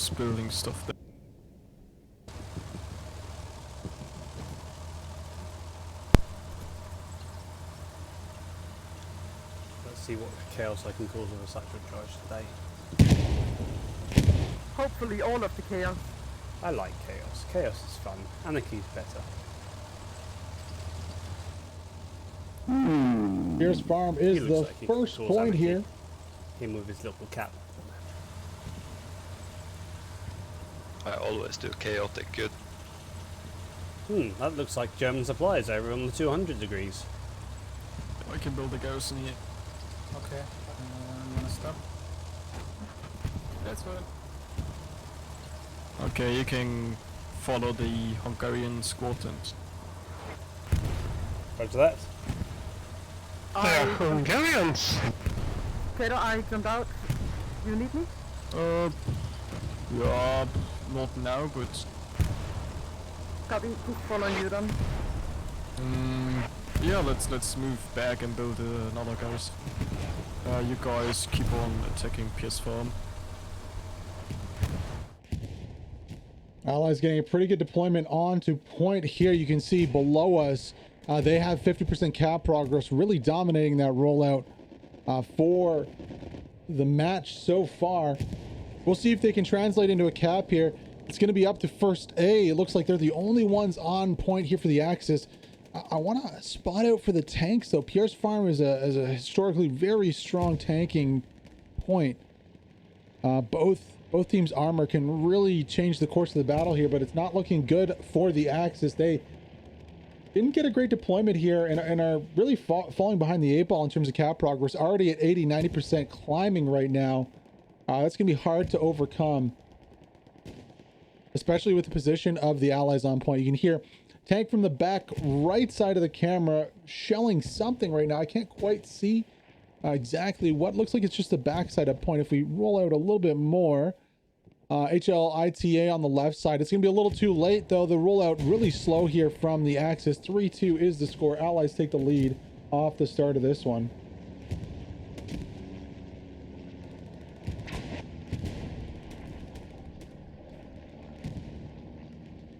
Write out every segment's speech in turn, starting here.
just building stuff there. Let's see what chaos I can cause with a satchel charge today. Hopefully all of the chaos. I like chaos. Chaos is fun. Anarchy's better. Pierce Farm is the like first cause point anarchy. here. Him with his little cap. I always do chaotic good. That looks like German supplies over on the 200 degrees. I can build a garrison here. Okay, I'm gonna stop. That's fine. Okay, you can follow the Hungarian squadrons. Roger that. Hungarians! Kato, I jumped out. You need me? Yeah, not now, but Copy, just following you then. yeah, let's move back and build another garrison. You guys keep on attacking Pierce Farm. Allies getting a pretty good deployment on to point here. You can see below us, they have 50% cap progress, really dominating that rollout for the match so far. We'll see if they can translate into a cap here. It's going to be up to first A. It looks like they're the only ones on point here for the Axis. I want to spot out for the tanks, though. Pierce Farm is a historically very strong tanking point. Both teams' armor can really change the course of the battle here, but it's not looking good for the Axis. They didn't get a great deployment here and are really falling behind the 8 ball in terms of cap progress. Already at 80-90% climbing right now. That's going to be hard to overcome, especially with the position of the Allies on point. You can hear tank from the back right side of the camera shelling something right now. I can't quite see exactly what. Looks like it's just the backside of point. If we roll out a little bit more, HLITA on the left side. It's going to be a little too late, though. The rollout really slow here from the Axis. 3-2 is the score. Allies take the lead off the start of this one.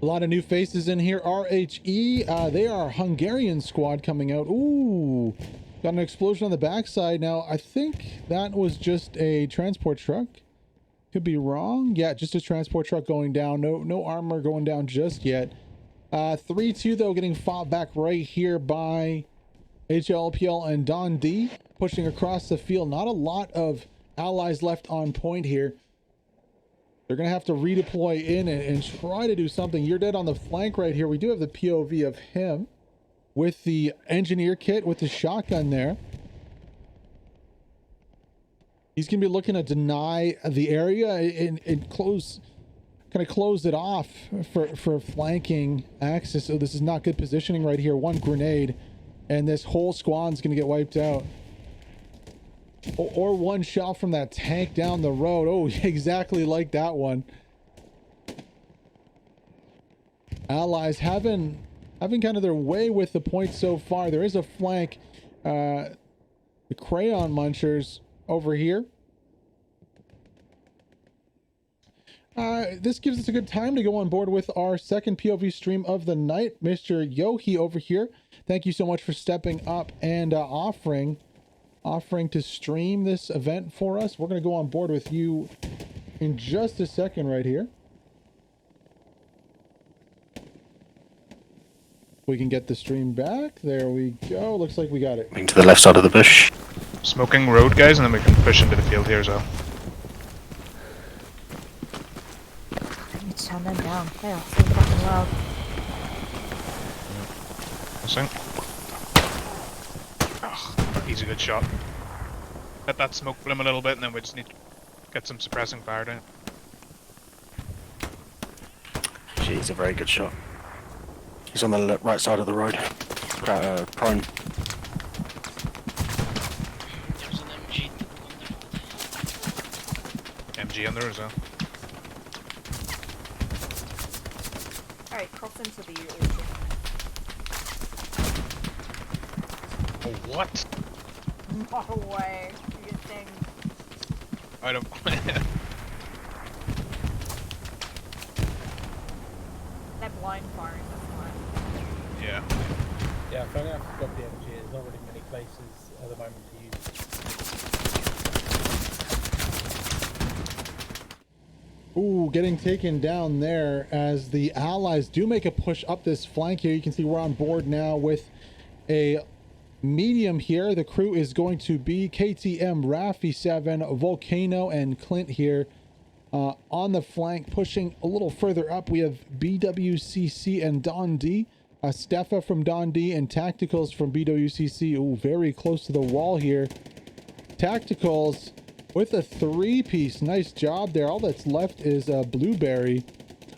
A lot of new faces in here. RHE, they are a Hungarian squad coming out. Ooh, got an explosion on the backside. Now, I think that was just a transport truck. Could be wrong. Yeah, just a transport truck going down. No armor going down just yet. 3-2 though, getting fought back right here by HLPL and Don D, pushing across the field. Not a lot of allies left on point here. They're going to have to redeploy in and try to do something. You're dead on the flank right here. We do have the POV of him with the engineer kit with the shotgun there. He's going to be looking to deny the area and close it off for flanking Axis. So this is not good positioning right here. One grenade and this whole squad's going to get wiped out. Or one shell from that tank down the road. Oh, exactly like that one. Allies having kind of their way with the points so far. There is a flank. The Crayon Munchers over here. This gives us a good time to go on board with our second POV stream of the night. Mr. Yohi over here, thank you so much for stepping up and offering to stream this event for us. We're going to go on board with you in just a second right here. We can get the stream back. There we go. Looks like we got it. To the left side of the bush. Smoking road, guys, and then we can push into the field here as well. I need to turn them down. They are so fucking loud. He's a good shot. Let that smoke bloom a little bit, and then we just need to get some suppressing fire down. He's a very good shot. He's on the right side of the road. Prone. There's an MG. MG on there as well. Alright, cross into the ocean. Oh, what? No way. You think. I don't. had blind firing, that's why. Yeah. Yeah, if only I forgot the MG, there's not really many places at the moment to use it. Ooh, getting taken down there as the allies do make a push up this flank here. You can see we're on board now with a medium here. The crew is going to be KTM, Rafi 7, Volcano, and Clint here. On the flank, pushing a little further up, we have BWCC and Don D. Steffa from Don D and Tacticals from BWCC. Ooh, very close to the wall here. Tacticals with a 3-piece. Nice job there. All that's left is Blueberry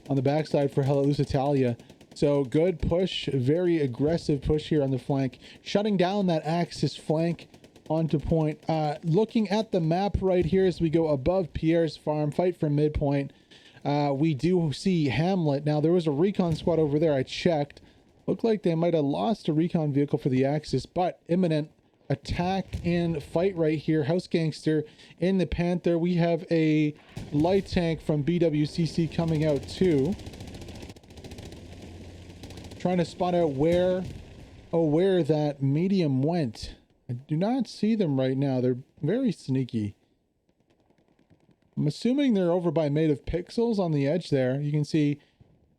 on the backside for Hella Lusitalia. So good push, very aggressive push here on the flank. Shutting down that Axis flank onto point. Looking at the map right here as we go above Pierre's farm, fight from midpoint. We do see Hamlet. Now there was a recon squad over there. I checked. Looked like they might have lost a recon vehicle for the Axis, but imminent attack and fight right here. House Gangster in the Panther. We have a light tank from BWCC coming out too. Trying to spot out where that medium went. I do not see them right now. They're very sneaky. I'm assuming they're over by Made of Pixels on the edge there. You can see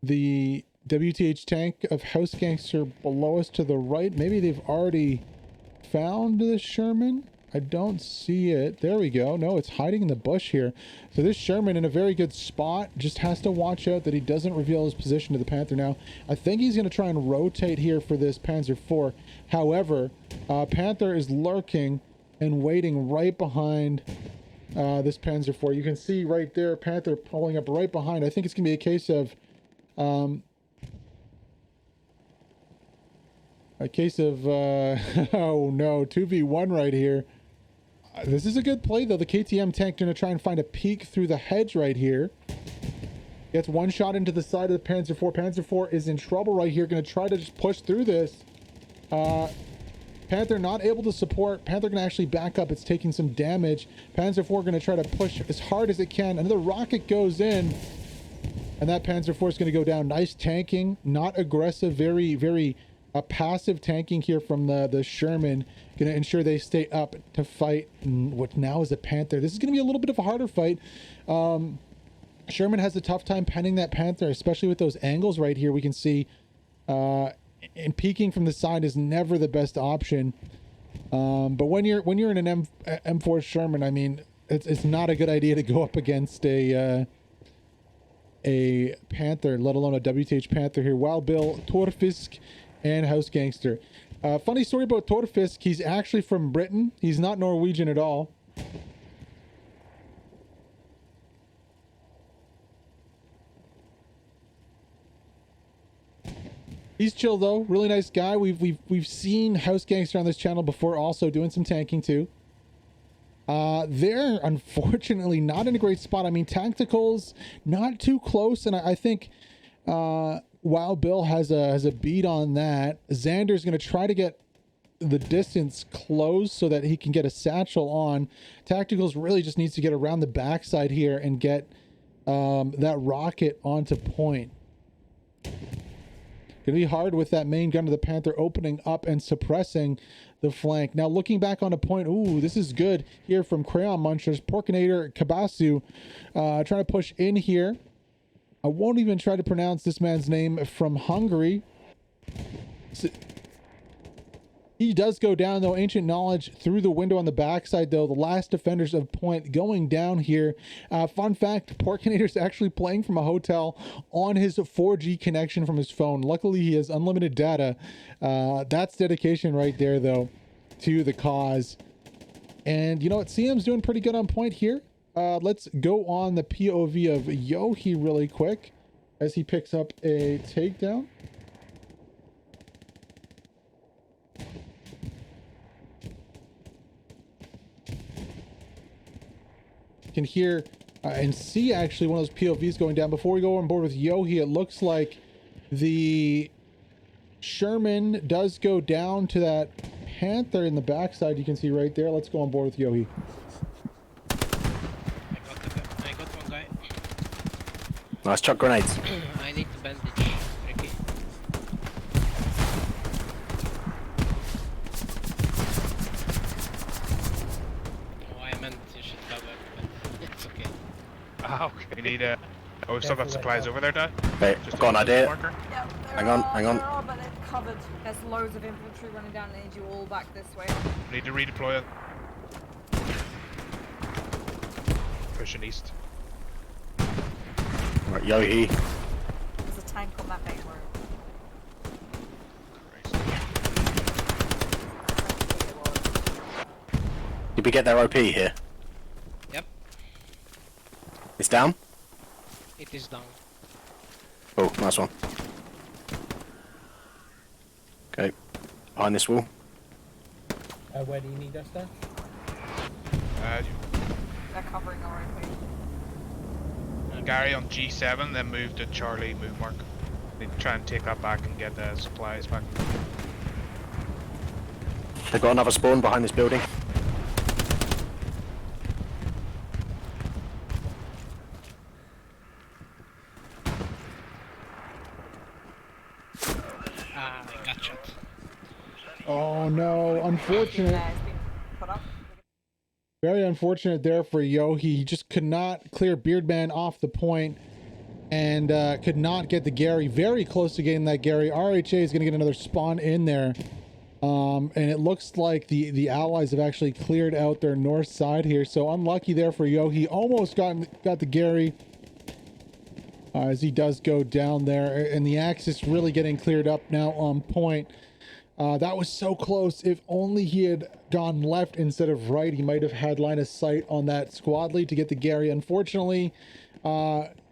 the WTH tank of House Gangster below us to the right. Maybe they've already found the Sherman. I don't see it. There we go. No, it's hiding in the bush here. So this Sherman in a very good spot. Just has to watch out that he doesn't reveal his position to the Panther now. I think he's going to try and rotate here for this Panzer IV. However, Panther is lurking and waiting right behind this Panzer IV. You can see right there, Panther pulling up right behind. I think it's going to be a case of oh no, 2v1 right here. This is a good play though. The KTM tank going to try and find a peek through the hedge right here. Gets one shot into the side of the Panzer IV. Panzer IV is in trouble right here. Going to try to just push through this. Panther not able to support. Panther going to actually back up. It's taking some damage. Panzer IV going to try to push as hard as it can. Another rocket goes in. And that Panzer IV is going to go down. Nice tanking. Not aggressive. Very, very passive tanking here from the Sherman. Going to ensure they stay up to fight what now is a Panther. This is going to be a little bit of a harder fight. Sherman has a tough time penning that Panther, especially with those angles right here. We can see and peeking from the side is never the best option. But when you're in an M4 Sherman, I mean, it's not a good idea to go up against a Panther, let alone a WTH Panther here. Wild Bill, Torfisk, and House Gangster. Funny story about Torfisk, he's actually from Britain. He's not Norwegian at all. He's chill though, really nice guy. We've seen House Gangster on this channel before, also doing some tanking too. They're unfortunately not in a great spot. I mean, Tacticals not too close, and I think Wild Bill has a beat on that. Xander's going to try to get the distance closed so that he can get a satchel on. Tacticals really just needs to get around the backside here and get that rocket onto point. Gonna be hard with that main gun of the Panther opening up and suppressing the flank. Now looking back on a point, ooh, this is good here from Crayon Munchers. Porkinator Kabasu trying to push in here. I won't even try to pronounce this man's name, from Hungary. He does go down though. Ancient Knowledge through the window on the backside though. The last defenders of point going down here. Fun fact, Porkinator's actually playing from a hotel on his 4G connection from his phone. Luckily he has unlimited data. That's dedication right there though to the cause. And you know what, CM's doing pretty good on point here. Let's go on the POV of Yohi really quick as he picks up a takedown. Can hear and see actually one of those POVs going down. Before we go on board with Yohi, it looks like the Sherman does go down to that Panther in the backside. You can see right there. Let's go on board with Yohi. I got one guy. Nice chuck grenades. I need to bandage. need a... Oh, we've still got supplies over there, Dad? Wait, Just I've got an a idea. marker? Yeah, Hang on, hang on. There are, but they're covered. There's loads of infantry running down. They need you all back this way. We need to redeploy it. Pushing east. Right, Yohi. There's a tank on that main road. Did we get their OP here? Yep, It's down? it is down. Oh, nice one. Okay, behind this wall. Where do you need us then? They're covering our OP. Gary on G7, then move to Charlie move mark. Need to try and take that back and get the supplies back. They've got another spawn behind this building. Ah, they got shot. Oh no, unfortunate. It's been put up. Very unfortunate there for Yohi. He just could not clear Beardman off the point and could not get the Gary. Very close to getting that Gary. RHA is going to get another spawn in there. And it looks like the allies have actually cleared out their north side here. So unlucky there for Yohi. Almost got the Gary as he does go down there. And the Axis really getting cleared up now on point. That was so close. If only he had gone left instead of right, he might have had line of sight on that squad lead to get the Gary. Unfortunately,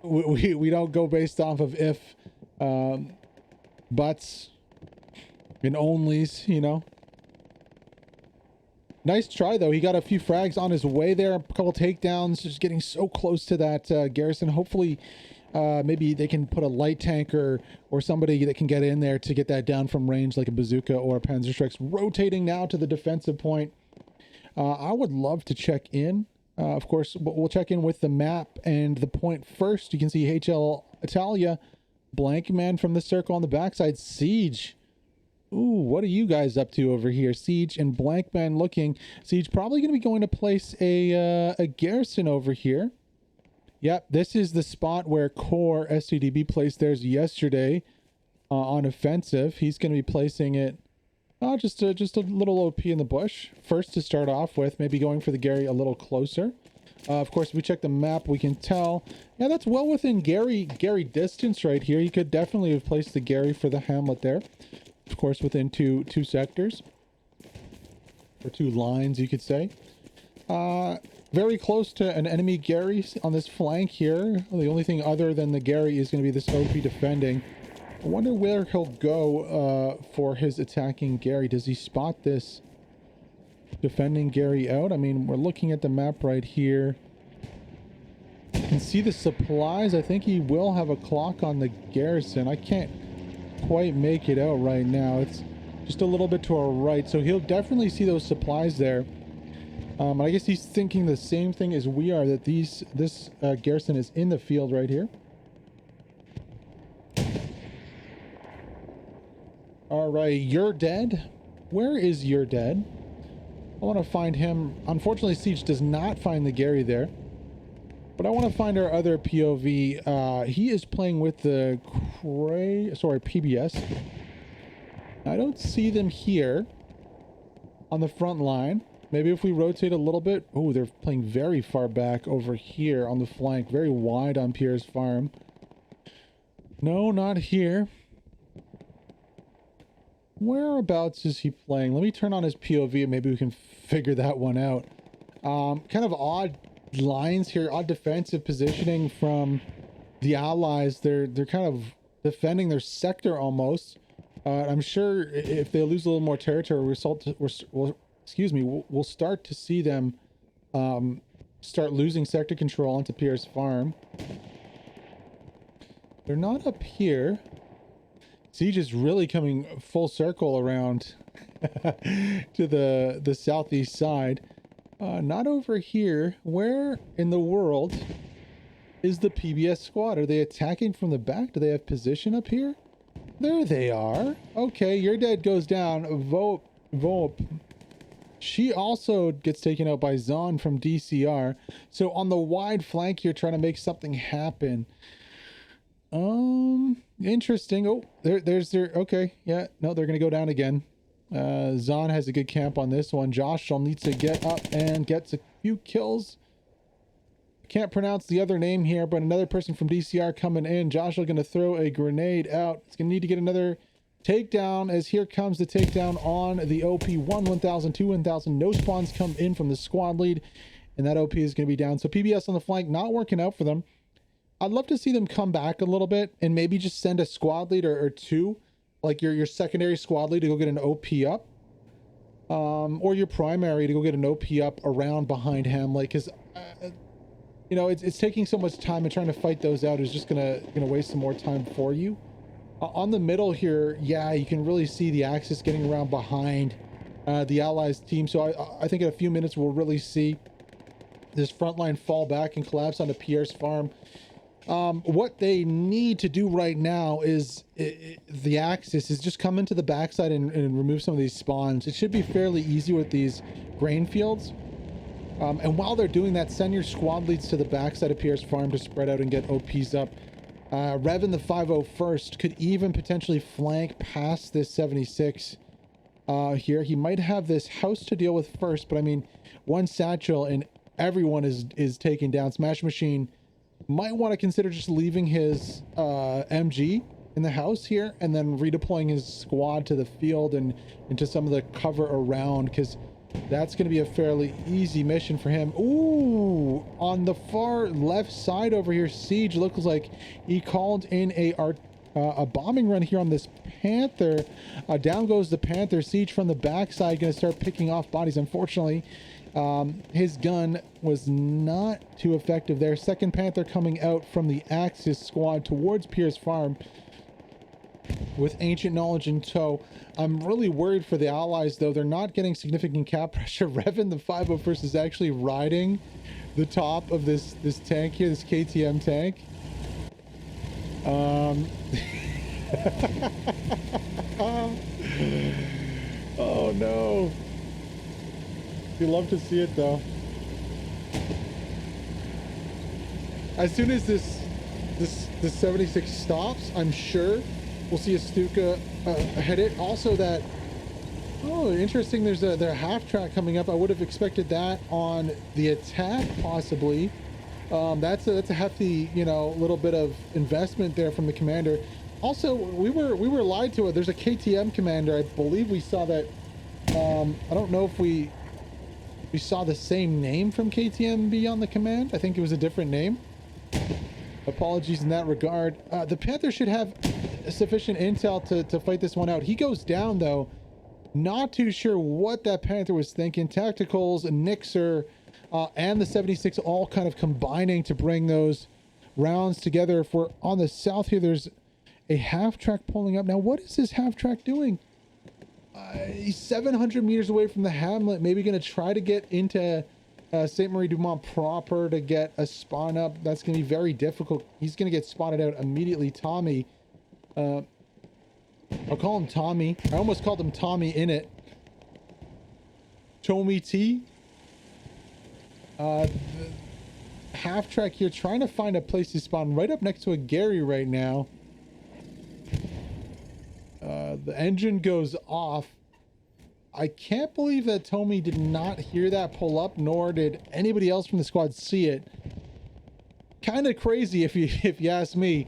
we don't go based off of if, buts, and onlys, you know. Nice try though. He got a few frags on his way there, a couple takedowns, just getting so close to that garrison. Hopefully, maybe they can put a light tanker or somebody that can get in there to get that down from range, like a bazooka or a Panzerschreck. Rotating now to the defensive point. I would love to check in. Of course, we'll check in with the map and the point first. You can see HL Italia, blank man from the circle on the backside. Siege. Ooh, what are you guys up to over here? Siege and blank man looking. Siege probably going to be going to place a garrison over here. Yep, this is the spot where Core SCDB placed theirs yesterday on offensive. He's going to be placing it just a little OP in the bush. First to start off with, maybe going for the Gary a little closer. Of course, if we check the map, we can tell. Yeah, that's well within Gary distance right here. You could definitely have placed the Gary for the hamlet there. Of course, within two sectors. Or two lines, you could say. Very close to an enemy Gary on this flank here. The only thing other than the Gary is going to be this OP defending. I wonder where he'll go for his attacking Gary. Does he spot this defending Gary out? I mean, we're looking at the map right here. You can see the supplies. I think he will have a clock on the garrison. I can't quite make it out right now. It's just a little bit to our right. So he'll definitely see those supplies there. I guess he's thinking the same thing as we are, that this garrison is in the field right here. All right, you're dead. Where is your dead? I want to find him. Unfortunately, Siege does not find the Gary there. But I want to find our other POV. He is playing with the PBS. I don't see them here on the front line. Maybe if we rotate a little bit. Oh, they're playing very far back over here on the flank. Very wide on Pierre's farm. No, not here. Whereabouts is he playing? Let me turn on his POV and maybe we can figure that one out. Kind of odd lines here, odd defensive positioning from the allies. They're kind of defending their sector almost. I'm sure if they lose a little more territory, we'll start to see them start losing sector control onto Pierre's farm. They're not up here. Siege is really coming full circle around to the southeast side. Not over here. Where in the world is the PBS squad? Are they attacking from the back? Do they have position up here? There they are. Okay, your dead goes down. Vope. She also gets taken out by Zahn from DCR. So on the wide flank here, trying to make something happen. Interesting. Oh, there's their, okay. Yeah, no, they're going to go down again. Zahn has a good camp on this one. Joshua needs to get up and gets a few kills. Can't pronounce the other name here, but another person from DCR coming in. Joshua going to throw a grenade out. It's going to need to get another takedown, as here comes the takedown on the OP. 1000, 1000. No spawns come in from the squad lead, and that OP is going to be down. So PBS on the flank, not working out for them. I'd love to see them come back a little bit and maybe just send a squad lead or two, like your secondary squad lead to go get an OP up, or your primary to go get an OP up around behind him, like, because you know, it's taking so much time and trying to fight those out is just gonna waste some more time for you. On the middle here, yeah, you can really see the Axis getting around behind the Allies team. So I think in a few minutes we'll really see this front line fall back and collapse onto Pierre's farm. What they need to do right now is the Axis is just come into the backside and remove some of these spawns. It should be fairly easy with these grain fields. And while they're doing that, send your squad leads to the backside of Pierre's farm to spread out and get OPs up. Revan the 501st could even potentially flank past this 76 here. He might have this house to deal with first, but I mean, one satchel and everyone is taken down. Smash Machine might want to consider just leaving his MG in the house here and then redeploying his squad to the field and into some of the cover around, because that's going to be a fairly easy mission for him. Ooh, on the far left side over here, Siege looks like he called in a bombing run here on this Panther. Down goes the Panther. Siege from the backside going to start picking off bodies. Unfortunately, his gun was not too effective there. Second Panther coming out from the Axis squad towards Pierre's farm with Ancient Knowledge in tow. I'm really worried for the Allies, though. They're not getting significant cap pressure. Revan the 501st is actually riding the top of this tank here, this KTM tank. Oh no. You love to see it, though. As soon as this 76 stops, I'm sure we'll see a Stuka hit it. Also that, oh, interesting, there's a half track coming up. I would have expected that on the attack, possibly. That's a hefty, you know, little bit of investment there from the commander. Also, we were lied to. There's a KTM commander. I believe we saw that. I don't know if we saw the same name from KTM be on the command. I think it was a different name. Apologies in that regard. The Panther should have sufficient intel to fight this one out. He goes down, though. Not too sure what that Panther was thinking. Tacticals, Nixer, and the 76 all kind of combining to bring those rounds together. If we're on the south here, there's a half track pulling up. Now, what is this half track doing? He's 700 meters away from the hamlet. Maybe going to try to get into Sainte-Marie-du-Mont proper to get a spawn up. That's going to be very difficult. He's going to get spotted out immediately. Tommy. I'll call him Tommy. I almost called him Tommy in it. Tommy T. The half track here trying to find a place to spawn right up next to a Gary right now. The engine goes off. I can't believe that Tommy did not hear that pull up, nor did anybody else from the squad see it. Kind of crazy if you ask me.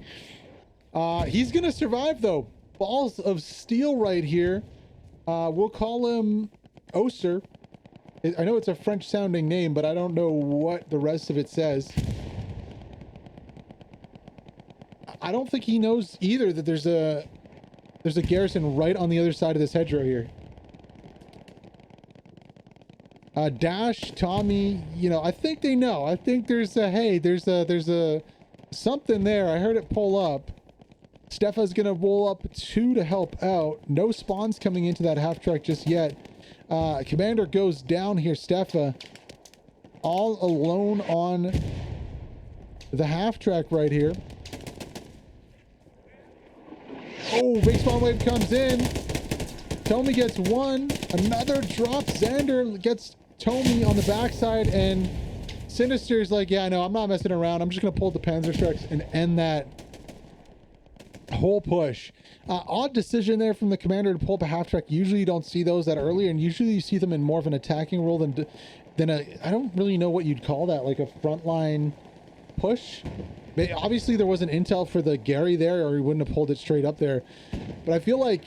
He's gonna survive though. Balls of steel right here. We'll call him Oser. I know it's a French sounding name, but I don't know what the rest of it says. I don't think he knows either that there's a garrison right on the other side of this hedgerow here. Dash, Tommy, you know, I think they know. I think there's a something there. I heard it pull up. Stefa's gonna roll up 2 to help out. No spawns coming into that half track just yet. Commander goes down here. Stefa all alone on the half track right here. Oh, big spawn wave comes in. Tommy gets one. Another drop. Xander gets Tommy on the backside, and Sinister's like, yeah, no, I'm not messing around. I'm just going to pull the Panzerschrecks and end that whole push. Odd decision there from the commander to pull up a half-track. Usually you don't see those that early, and usually you see them in more of an attacking role than a, I don't really know what you'd call that, like a frontline push. Obviously there wasn't intel for the Gary there, or he wouldn't have pulled it straight up there. But I feel like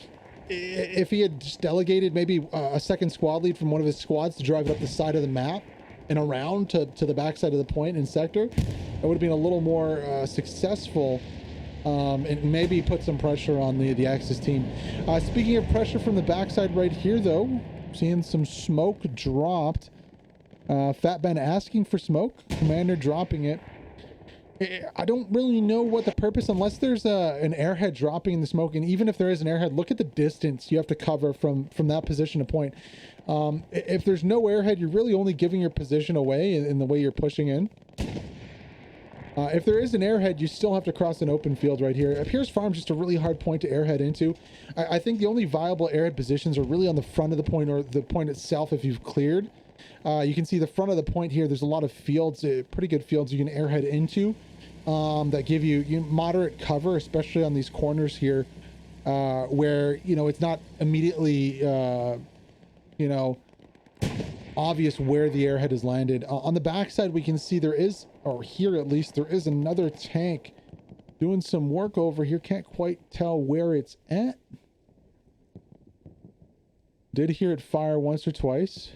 if he had just delegated maybe a second squad lead from one of his squads to drive it up the side of the map and around to the backside of the point in sector, that would have been a little more successful. And maybe put some pressure on the Axis team. Speaking of pressure from the backside right here, though, seeing some smoke dropped. Fat Ben asking for smoke. Commander dropping it. I don't really know what the purpose, unless there's an airhead dropping in the smoke. And even if there is an airhead, look at the distance you have to cover from that position to point. If there's no airhead, you're really only giving your position away in the way you're pushing in. If there is an airhead, you still have to cross an open field right here. Pierce Farm's just a really hard point to airhead into. I think the only viable airhead positions are really on the front of the point, or the point itself if you've cleared. You can see the front of the point here. There's a lot of fields, pretty good fields you can airhead into that give you moderate cover, especially on these corners here where, you know, it's not immediately, you know, obvious where the airhead has landed. On the backside, we can see there is, or here at least, there is another tank doing some work over here. Can't quite tell where it's at. Did hear it fire once or twice.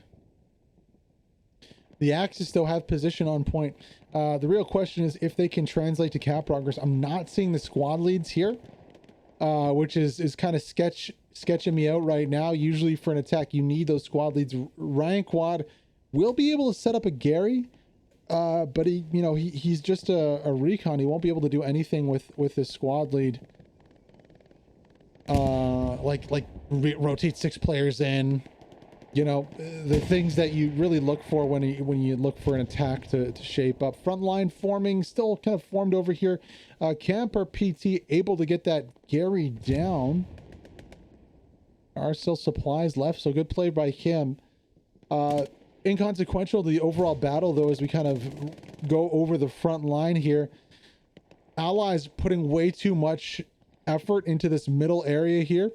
The Axis still have position on point. The real question is if they can translate to cap progress. I'm not seeing the squad leads here, which is kind of sketching me out right now. Usually for an attack, you need those squad leads. Rankwad will be able to set up a Gary, but he's just a recon. He won't be able to do anything with his squad lead. Rotate 6 players in. You know, the things that you really look for when you look for an attack to shape up. Frontline forming, still kind of formed over here. Camper PT able to get that Gary down. Are still supplies left, so good play by him. Inconsequential to the overall battle, though, as we kind of go over the front line here. Allies putting way too much effort into this middle area here.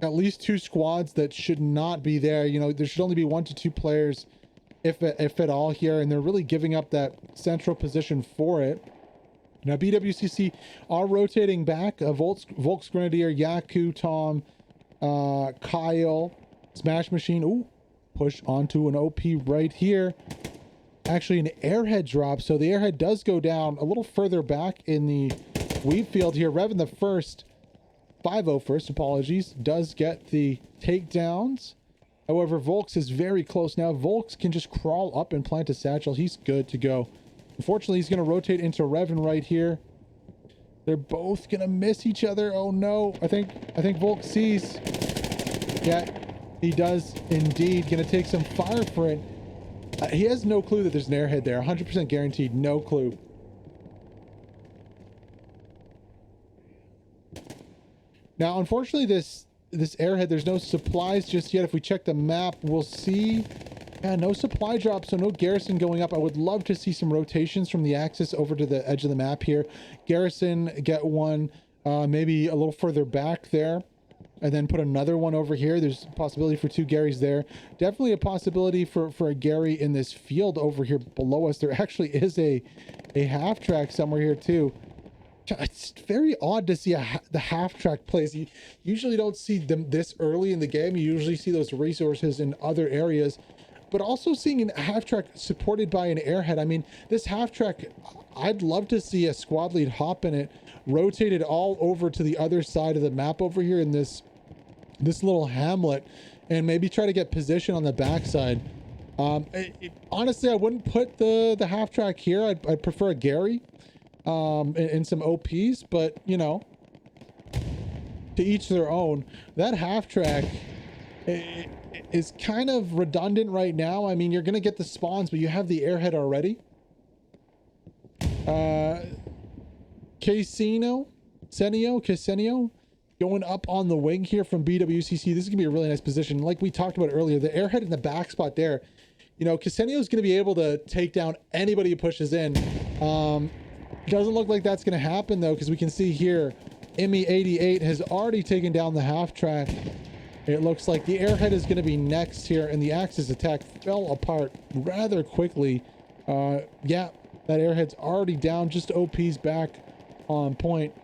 At least 2 squads that should not be there. You know, there should only be 1 to 2 players, if at all, here, and they're really giving up that central position for it. Now, BWCC are rotating back. Volks Grenadier, Yaku, Tom, Kyle, Smash Machine. Ooh, push onto an OP right here. Actually, an airhead drop, so the airhead does go down a little further back in the wheat field here. Revan the first. 501st, apologies, does get the takedowns. However, Volks is very close now. Volks can just crawl up and plant a satchel. He's good to go. Unfortunately, he's going to rotate into Revan right here. They're both going to miss each other. Oh no. I think Volks sees. Yeah, he does indeed. Going to take some fire for it. He has no clue that there's an airhead there. 100% guaranteed. No clue. Now, unfortunately, this airhead, there's no supplies just yet. If we check the map, we'll see, no supply drop, so no garrison going up. I would love to see some rotations from the Axis over to the edge of the map here. Garrison, get one, maybe a little further back there, and then put another one over here. There's a possibility for 2 Garys there. Definitely a possibility for a Gary in this field over here below us. There actually is a half track somewhere here too. It's very odd to see the half-track plays. You usually don't see them this early in the game. You usually see those resources in other areas. But also seeing a half-track supported by an airhead. I mean, this half-track, I'd love to see a squad lead hop in it, rotated all over to the other side of the map over here in this little hamlet, and maybe try to get position on the backside. Honestly, I wouldn't put the half-track here. I'd prefer a Gary. And some OPs, but you know, to each their own. That half track is kind of redundant right now. I mean, you're gonna get the spawns, but you have the airhead already. Casenio going up on the wing here from BWCC. This is gonna be a really nice position. Like we talked about earlier, the airhead in the back spot there, you know, Casenio is gonna be able to take down anybody who pushes in. Doesn't look like that's gonna happen though, because we can see here Emmy88 has already taken down the half track. It looks like the airhead is going to be next here, and the Axis attack fell apart rather quickly. Yeah, that airhead's already down. Just OP's back on point.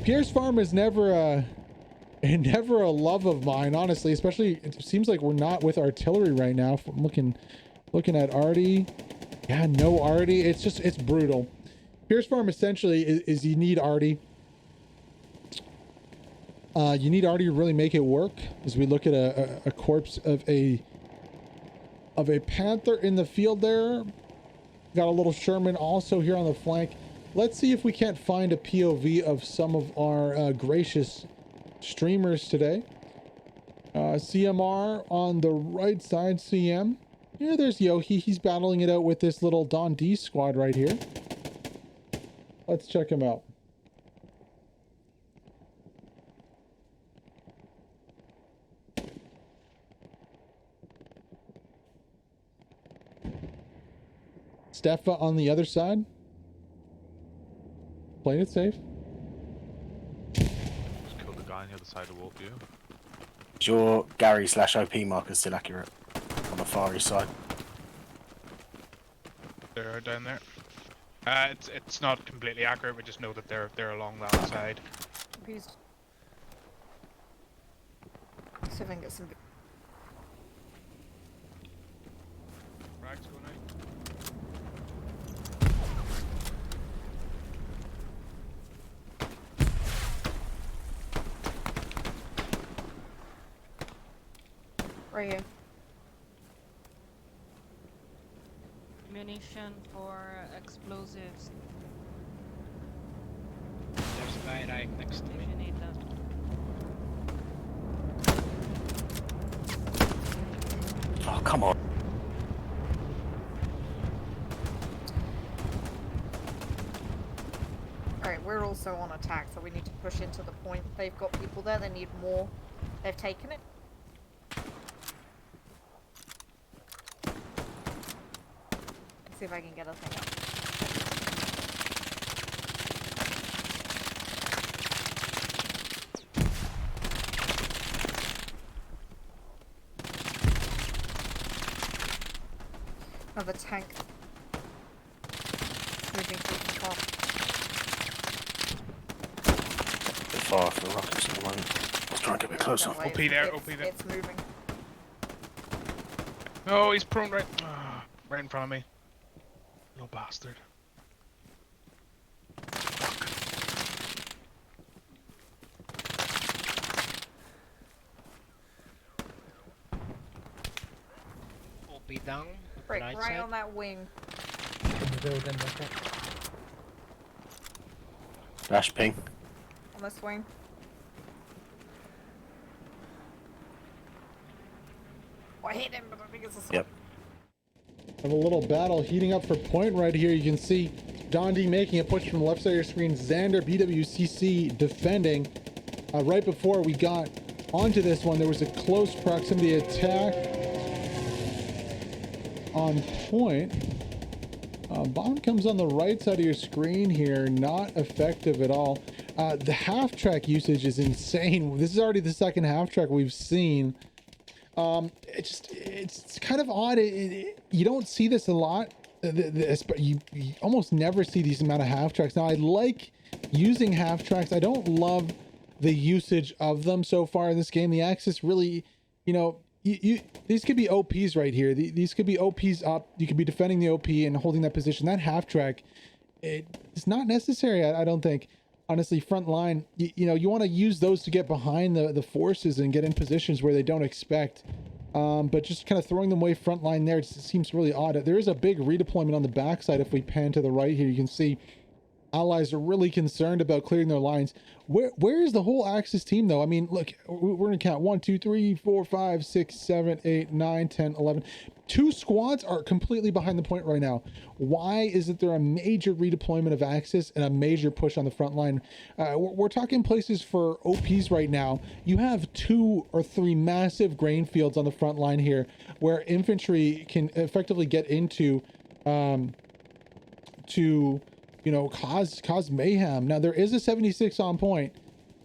Pierce Farm is never a love of mine, honestly. Especially, it seems like we're not with artillery right now. If I'm looking at Artie. Yeah, no Artie. It's brutal. Pierce Farm essentially is you need Artie. You need Artie to really make it work. As we look at a corpse of a Panther in the field there. Got a little Sherman also here on the flank. Let's see if we can't find a POV of some of our gracious streamers today. CMR on the right side, CM. Yeah, there's Yohi. He's battling it out with this little Don D squad right here. Let's check him out. Stefa on the other side. Playing it safe. Just killed the guy on the other side of the wall view. Is your Gary / OP marker still accurate on the far east side? They're down there. It's not completely accurate. We just know that they're along that side. Confused. See if I can get some. Frags going out. Right here. Ammunition for explosives. There's a guy right next to If me. you need that. Oh, come on. Alright, we're also on attack, so we need to push into the point. They've got people there, they need more. They've taken it. Let's see if I can get a thing up. Another tank. Moving through the top. A bit far for the rockets at the moment. Let's try and get a bit closer. No way, OP there, OP there. It's moving. Oh, he's prone right in front of me. Little bastard. OP down. Break Right right side. on that wing. Dash ping. On this wing. Oh, I hit him, but I think it's a Yep. Have a little battle heating up for point right here. You can see Don D making a push from the left side of your screen. Xander BWCC defending. Right before we got onto this one, there was a close proximity attack on point. Bomb comes on the right side of your screen here. Not effective at all. The half track usage is insane. This is already the second half track we've seen. It's kind of odd. You don't see this a lot. You almost never see these amount of half tracks. Now I like using half tracks. I don't love the usage of them so far in this game. The Axis really, you know, these could be OPs right here. These could be OPs up. You could be defending the OP and holding that position. That half track, it's not necessary. I don't think. Honestly, front line, you know, you want to use those to get behind the forces and get in positions where they don't expect. But just kind of throwing them away front line there, it seems really odd. There is a big redeployment on the backside. If we pan to the right here, you can see allies are really concerned about clearing their lines. Where is the whole Axis team though? I mean, look, we're gonna count 1, 2, 3, 4, 5, 6, 7, 8, 9, 10, 11. 2 squads are completely behind the point right now. Why isn't there a major redeployment of Axis and a major push on the front line? We're talking places for OPs right now. You have 2 or 3 massive grain fields on the front line here where infantry can effectively get into to, you know, cause mayhem. Now there is a 76 on point.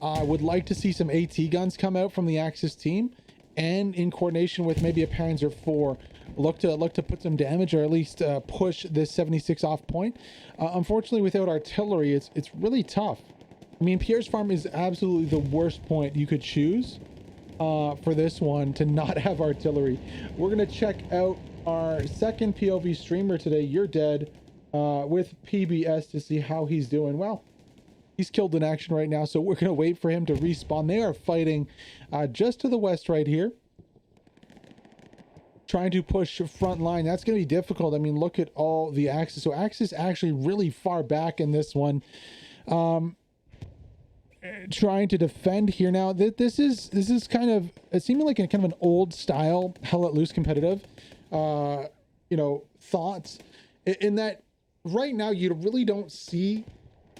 I would like to see some AT guns come out from the Axis team, and in coordination with maybe a Panzer IV, look to put some damage, or at least push this 76 off point. Unfortunately, without artillery, it's really tough. I mean, Pierre's Farm is absolutely the worst point you could choose for this one to not have artillery. We're gonna check out our second POV streamer today, You're Dead, with PBS, to see how he's doing. Well, he's killed in action right now, so we're gonna wait for him to respawn. They are fighting just to the west right here, trying to push front line. That's going to be difficult. I mean, look at all the Axis. So Axis actually really far back in this one, trying to defend here. Now this is kind of, it seemed like a kind of an old style Hell Let Loose competitive you know, thoughts, in that right now you really don't see,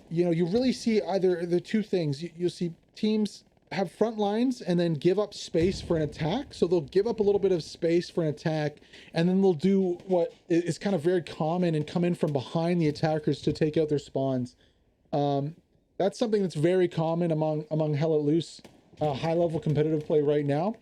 you know, you really see either the two things. You'll see teams have front lines and then give up space for an attack. So they'll give up a little bit of space for an attack, and then they'll do what is kind of very common and come in from behind the attackers to take out their spawns. That's something that's very common among Hell Let Loose high level competitive play right now.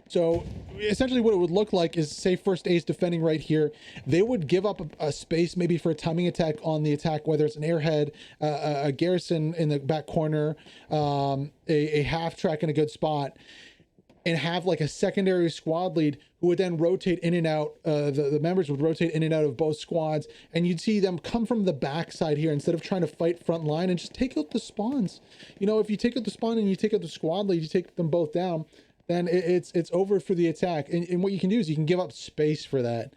So essentially what it would look like is, say First A's defending right here, they would give up a space maybe for a timing attack on the attack, whether it's an airhead, a garrison in the back corner, a half track in a good spot, and have like a secondary squad lead who would then rotate in and out. The members would rotate in and out of both squads, and you'd see them come from the backside here instead of trying to fight front line and just take out the spawns. You know, if you take out the spawn and you take out the squad lead, you take them both down, then it's over for the attack. And what you can do is you can give up space for that.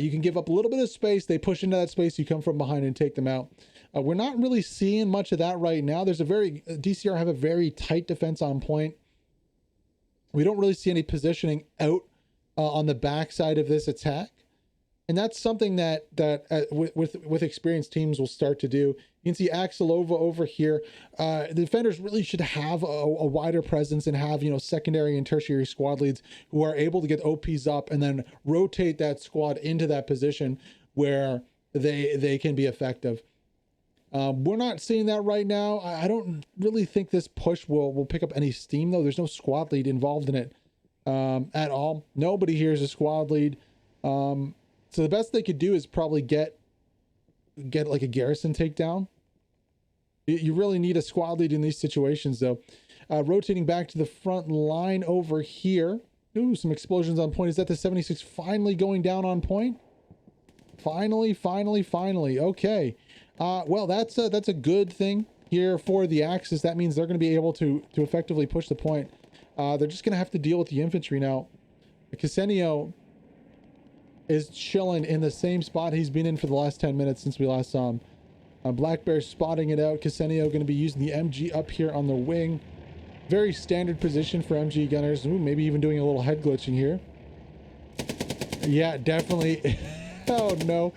You can give up a little bit of space. They push into that space. You come from behind and take them out. We're not really seeing much of that right now. There's DCR have a very tight defense on point. We don't really see any positioning out on the backside of this attack. And that's something that with experienced teams will start to do. You can see Axelova over here. The defenders really should have a wider presence and have, you know, secondary and tertiary squad leads who are able to get OPs up and then rotate that squad into that position where they can be effective. We're not seeing that right now. I don't really think this push will pick up any steam though. There's no squad lead involved in it at all. Nobody here is a squad lead. So the best they could do is probably get like a garrison takedown. You really need a squad lead in these situations though. Rotating back to the front line over here. Ooh, some explosions on point. Is that the 76 finally going down on point? Finally. Okay. Well, that's a good thing here for the Axis. That means they're going to be able to effectively push the point. They're just going to have to deal with the infantry now. Casenio is chilling in the same spot he's been in for the last 10 minutes since we last saw him. Black Bear spotting it out. Casenio going to be using the MG up here on the wing. Very standard position for MG gunners. Ooh, maybe even doing a little head glitching here. Yeah, definitely. Oh no.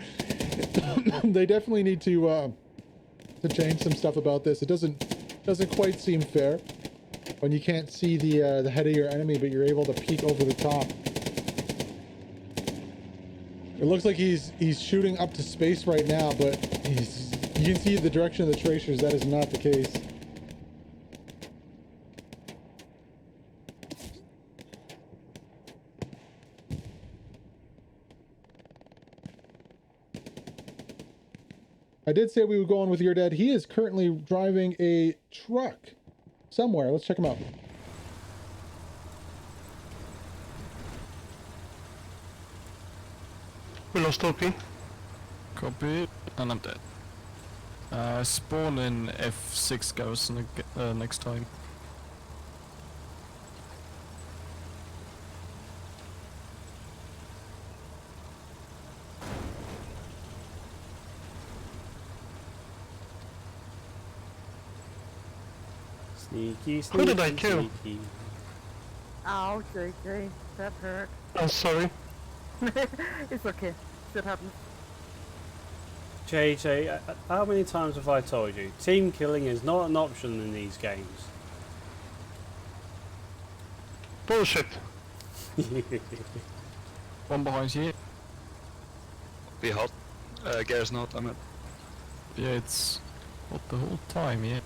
They definitely need to change some stuff about this. It doesn't quite seem fair when you can't see the head of your enemy, but you're able to peek over the top. It looks like he's shooting up to space right now, but you can see the direction of the tracers. That is not the case. I did say we would go on with Your Dad. He is currently driving a truck somewhere. Let's check him out. We lost OP. Copy, and I'm dead. Spawn in F6 garrison next time. Sneaky, sneaky, Who did I kill? sneaky. Ow, JJ, that hurt. I'm sorry. It's okay. Shit happens. JJ, how many times have I told you? Team killing is not an option in these games. Bullshit. One behind you. Be hot. Gears not, I mean. Yeah, it's what the whole time, yeah.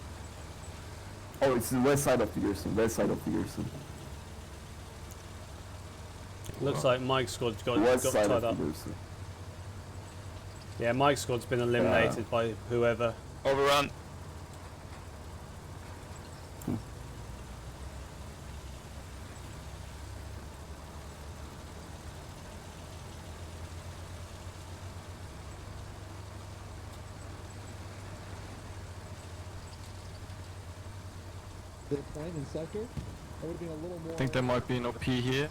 Oh, it's the west side of the garrison. West side of the garrison. Looks like Mike's squad got West tied side of up. the garrison. Yeah, Mike's squad's been eliminated by whoever. Overrun. They're playing in sector. That would have been a little more. I think there might be an OP here.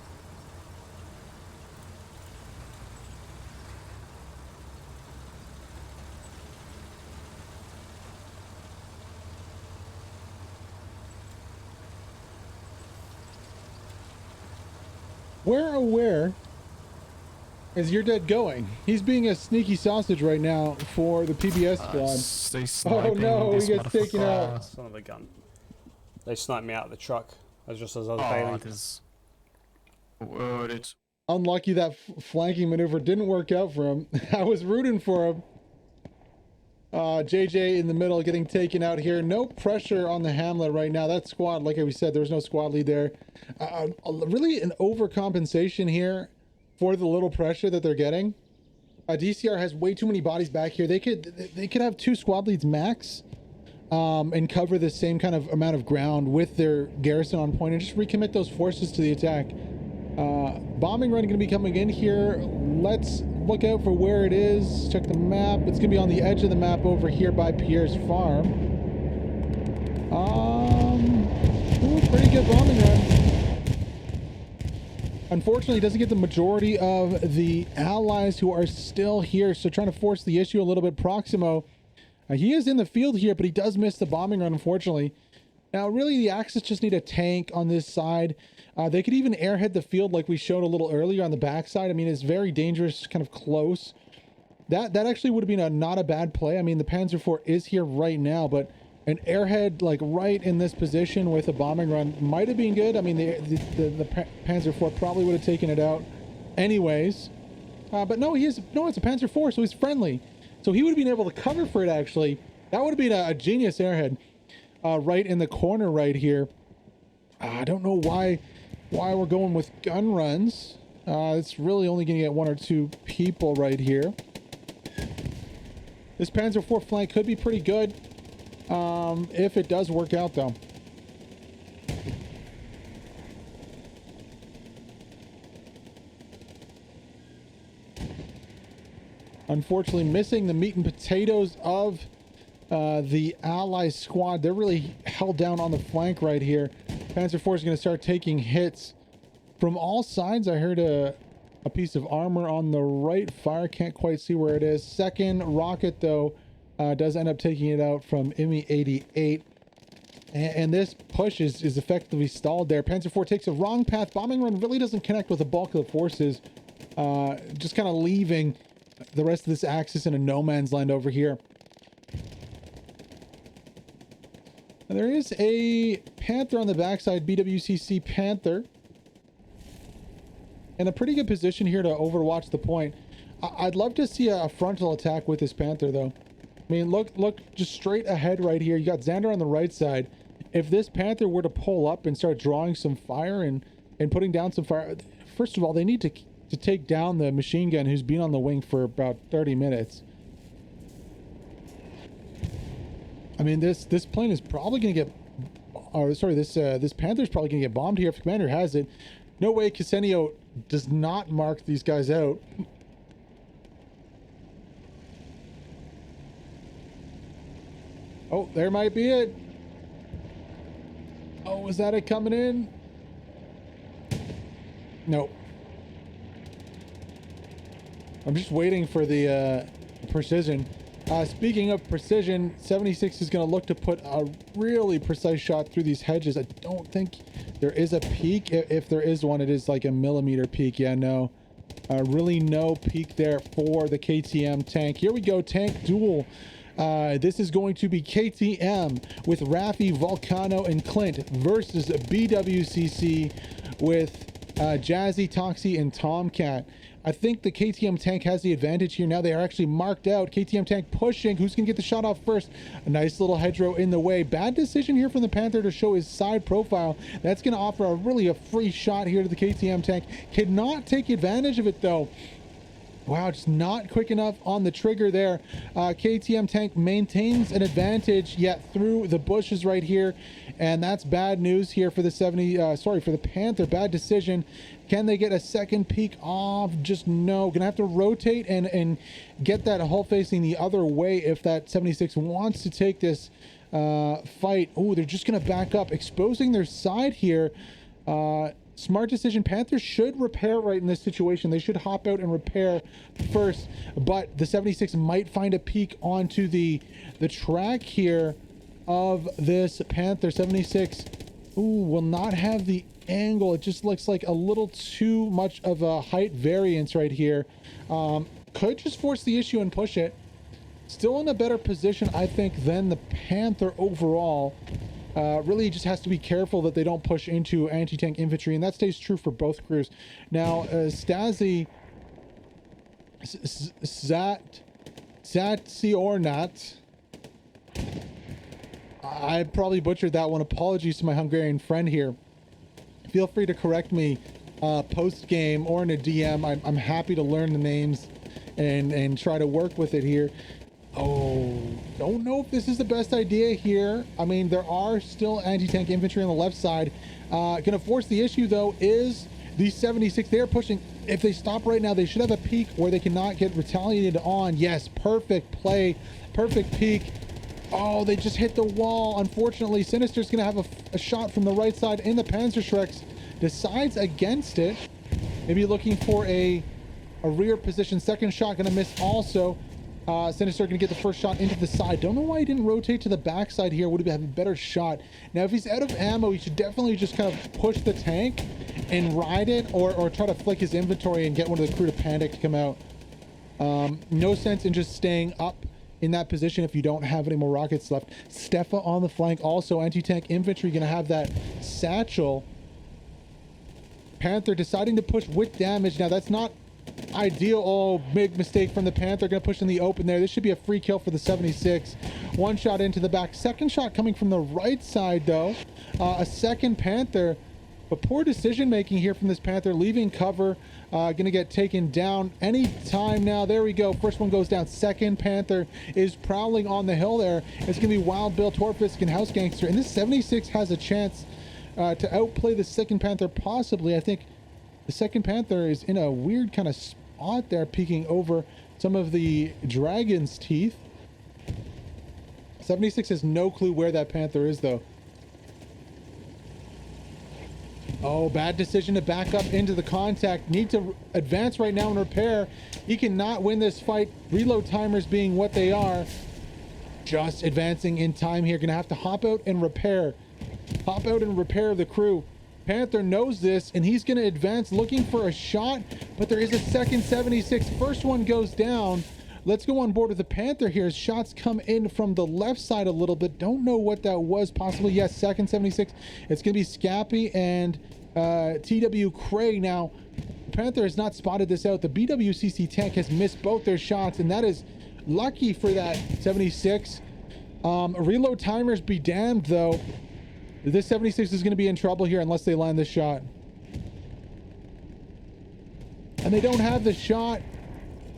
Where is your dad going? He's being a sneaky sausage right now for the PBS squad. Stay Oh sniping no, this he gets taken motherfucker. out. Son of a gun. They sniped me out of the truck. Just as I was Oh, bailing. it is. Word it. Unlucky that flanking maneuver didn't work out for him. I was rooting for him. JJ in the middle getting taken out here. No pressure on the Hamlet right now. That squad, like we said, there was no squad lead there. Really an overcompensation here for the little pressure that they're getting. DCR has way too many bodies back here. They could have 2 squad leads max and cover the same kind of amount of ground with their garrison on point and just recommit those forces to the attack. Bombing run going to be coming in here. Let's look out for where it is. Check the map. It's going to be on the edge of the map over here by Pierre's farm. Ooh, pretty good bombing run. Unfortunately, it doesn't get the majority of the allies who are still here, so trying to force the issue a little bit. Proximo, he is in the field here, but he does miss the bombing run, unfortunately. Now, really, the Axis just need a tank on this side. They could even airhead the field like we showed a little earlier on the backside. I mean, it's very dangerous, kind of close. That actually would have been not a bad play. I mean, the Panzer IV is here right now, but an airhead like right in this position with a bombing run might have been good. I mean, the Panzer IV probably would have taken it out anyways. But no, it's a Panzer IV, so he's friendly. So he would have been able to cover for it, actually. That would have been a genius airhead right in the corner right here. I don't know why we're going with gun runs. It's really only going to get 1 or 2 people right here. This Panzer IV flank could be pretty good if it does work out, though. Unfortunately, missing the meat and potatoes of the ally squad. They're really held down on the flank right here. Panzer IV is going to start taking hits from all sides. I heard a piece of armor on the right. Fire, can't quite see where it is. Second rocket, though, does end up taking it out from IMI 88. And this push is effectively stalled there. Panzer IV takes a wrong path. Bombing run really doesn't connect with the bulk of the forces. Just kind of leaving the rest of this Axis in a no man's land over here. There is a Panther on the backside, BWCC Panther. In a pretty good position here to overwatch the point. I'd love to see a frontal attack with this Panther, though. I mean, look just straight ahead right here. You got Xander on the right side. If this Panther were to pull up and start drawing some fire and putting down some fire, first of all, they need to take down the machine gun who's been on the wing for about 30 minutes. I mean, this plane is probably going to get, or sorry, this Panther's probably going to get bombed here if the commander has it. No way Casenio does not mark these guys out. Oh, there might be it. Oh, is that it coming in? No. I'm just waiting for the precision. Speaking of precision, 76 is going to look to put a really precise shot through these hedges. I don't think there is a peak. If there is one, it is like a millimeter peak. Yeah, no. Really no peak there for the KTM tank. Here we go, tank duel. This is going to be KTM with Raffi, Volcano, and Clint versus BWCC with Jazzy, Toxie, and Tomcat. I think the KTM tank has the advantage here. Now they are actually marked out. KTM tank pushing. Who's going to get the shot off first? A nice little hedgerow in the way. Bad decision here from the Panther to show his side profile. That's going to offer a free shot here to the KTM tank. Cannot take advantage of it though. Wow, just not quick enough on the trigger there. KTM tank maintains an advantage yet through the bushes right here, and that's bad news here for the for the Panther. Bad decision. Can they get a second peak off? Just no. Gonna have to rotate and get that hull facing the other way if that 76 wants to take this fight. Oh, they're just gonna back up, exposing their side here. Smart decision. Panthers should repair right in this situation. They should hop out and repair first, but the 76 might find a peak onto the track here of this Panther. 76 will not have the angle. It just looks like a little too much of a height variance right here. Could just force the issue and push it. Still in a better position, I think, than the Panther overall. Really just has to be careful that they don't push into anti-tank infantry, and that stays true for both crews. Now, Stasi, Zatsiornat, I probably butchered that one. Apologies to my Hungarian friend here. Feel free to correct me post-game or in a DM. I'm happy to learn the names and try to work with it here. Oh, don't know if this is the best idea here. I mean, there are still anti-tank infantry on the left side. Gonna force the issue though is the 76. They're pushing. If they stop right now, they should have a peak where they cannot get retaliated on. Yes, perfect play, perfect peak. Oh, they just hit the wall. Unfortunately, Sinister's gonna have a shot from the right side in the Panzerschrecks. Decides against it. Maybe looking for a rear position. Second shot gonna miss also. Sinister gonna get the first shot into the side. Don't know why he didn't rotate to the backside here. Would have a better shot. Now, if he's out of ammo, he should definitely just kind of push the tank and ride it, or try to flick his inventory and get one of the crew to panic to come out. No sense in just staying up in that position if you don't have any more rockets left. Stefa on the flank. Also, anti-tank infantry gonna have that satchel. Panther deciding to push with damage. Now, that's not ideal. Oh, big mistake from the Panther. Gonna push in the open there. This should be a free kill for the 76. One shot into the back. Second shot coming from the right side though. A second Panther, but poor decision making here from this Panther, leaving cover. Gonna get taken down any time now. There we go. First one goes down. Second Panther is prowling on the hill there. It's gonna be Wild Bill, Torfisk, and House Gangster, and this 76 has a chance to outplay the second Panther possibly. I think the second Panther is in a weird kind of spot there, peeking over some of the dragon's teeth. 76 has no clue where that Panther is though. Oh, bad decision to back up into the contact. Need to advance right now and repair. He cannot win this fight. Reload timers being what they are. Just advancing in time here. Gonna have to hop out and repair. Hop out and repair the crew. Panther knows this, and he's going to advance looking for a shot, but there is a second 76. First one goes down. Let's go on board with the Panther here. Shots come in from the left side a little bit. Don't know what that was. Possibly, yes, second 76. It's going to be Scappy and TW Cray. Now, Panther has not spotted this out. The BWCC tank has missed both their shots, and that is lucky for that 76. Reload timers be damned, though. This 76 is going to be in trouble here unless they land this shot. And they don't have the shot.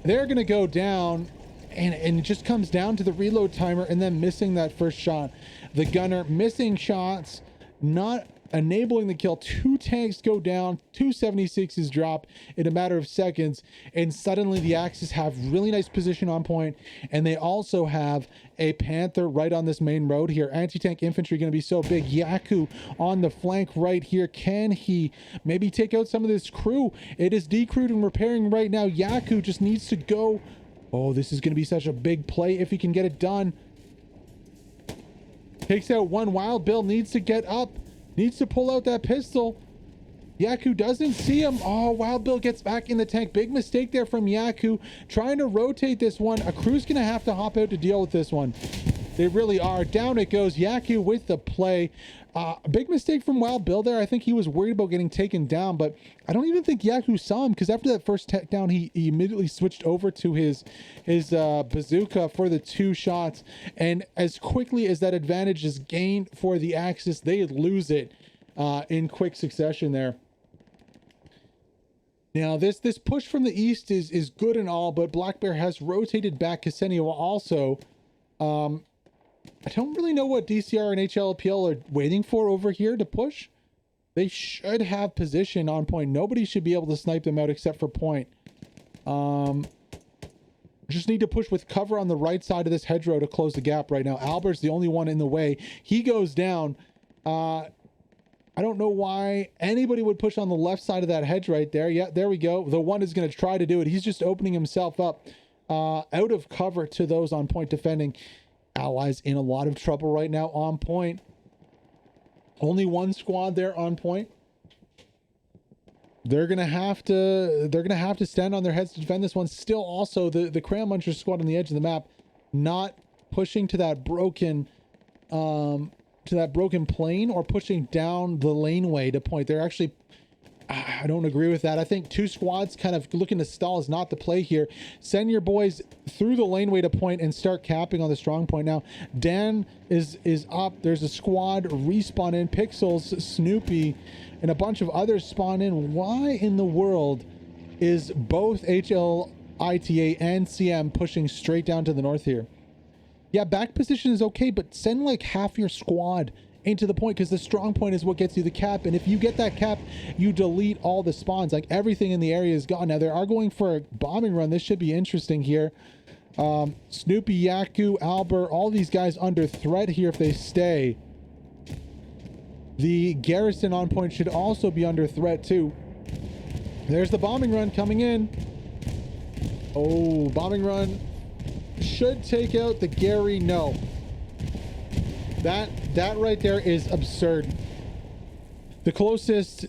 They're going to go down, and it just comes down to the reload timer and then missing that first shot. The gunner missing shots, not enabling the kill. Two tanks go down, two 76s drop in a matter of seconds, and suddenly the Axis have really nice position on point, and they also have a Panther right on this main road here. Anti-tank infantry going to be so big. Yaku on the flank right here. Can he maybe take out some of this crew? It is decrewed and repairing right now. Yaku just needs to go Oh, this is going to be such a big play if he can get it done. Takes out one. Wild Bill needs to get up. Needs to pull out that pistol. Yaku doesn't see him. Oh, Wild Bill gets back in the tank. Big mistake there from Yaku. Trying to rotate this one. A crew's going to have to hop out to deal with this one. They really are. Down it goes. Yaku with the play. Big mistake from Wild Bill there. I think he was worried about getting taken down, but I don't even think Yaku saw him, because after that first takedown, he immediately switched over to his bazooka for the 2 shots. And as quickly as that advantage is gained for the Axis, they lose it in quick succession there. Now, this push from the east is good and all, but Black Bear has rotated back. Ksenia also. I don't really know what DCR and HLPL are waiting for over here to push. They should have position on point. Nobody should be able to snipe them out except for point. Just need to push with cover on the right side of this hedgerow to close the gap right now. Albert's the only one in the way. He goes down. I don't know why anybody would push on the left side of that hedge right there. Yeah, there we go. The one is going to try to do it. He's just opening himself up out of cover to those on point defending. Allies in a lot of trouble right now on point. Only one squad there on point. They're gonna have to stand on their heads to defend this one. Still, also the Crayon Muncher squad on the edge of the map, not pushing to that broken plane or pushing down the laneway to point. They're actually, I don't agree with that. I think 2 squads kind of looking to stall is not the play here. Send your boys through the laneway to point and start capping on the strong point. Now, Dan is up. There's a squad respawn in. Pixels, Snoopy, and a bunch of others spawn in. Why in the world is both HLITA and CM pushing straight down to the north here? Yeah, back position is okay, but send like half your squad into the point, because the strong point is what gets you the cap, and if you get that cap, you delete all the spawns. Like, everything in the area is gone. Now, they are going for a bombing run. This should be interesting here. Snoopy, Yaku, Albert, all these guys under threat here if they stay. The garrison on point should also be under threat too. There's the bombing run coming in. Oh, bombing run should take out the Gary. No. That right there is absurd. The closest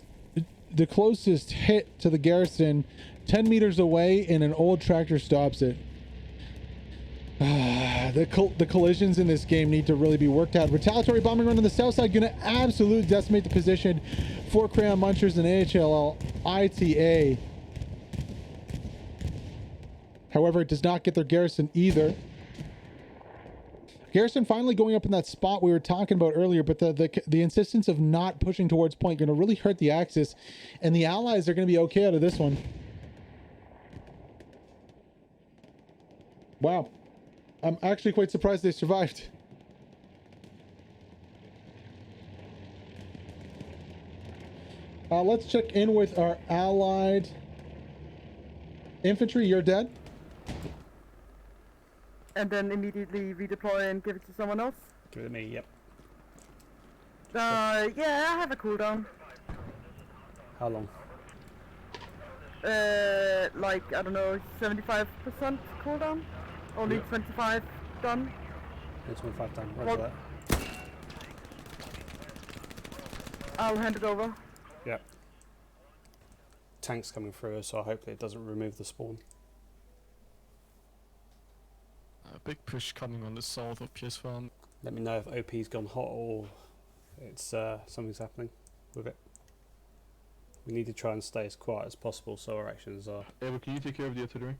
hit to the garrison, 10 meters away, and an old tractor stops it. The collisions in this game need to really be worked out. Retaliatory bombing run on the south side, gonna absolutely decimate the position for Crayon Munchers and AHL ITA. However, it does not get their garrison either. Garrison finally going up in that spot we were talking about earlier, but the insistence of not pushing towards point going to really hurt the Axis, and the Allies are going to be okay out of this one. Wow. I'm actually quite surprised they survived. Let's check in with our allied infantry. You're dead. And then immediately redeploy and give it to someone else? Give it to me, yep. Yeah, I have a cooldown. How long? Like, I don't know, 75% cooldown? Only 25 done? Yeah, 25 done, roger that. I'll hand it over. Yep. Tank's coming through, so hopefully it doesn't remove the spawn. A big push coming on the south of PS Farm. Let me know if OP's gone hot or it's something's happening with it. We need to try and stay as quiet as possible so our actions are... Ava, can you take care of the artillery?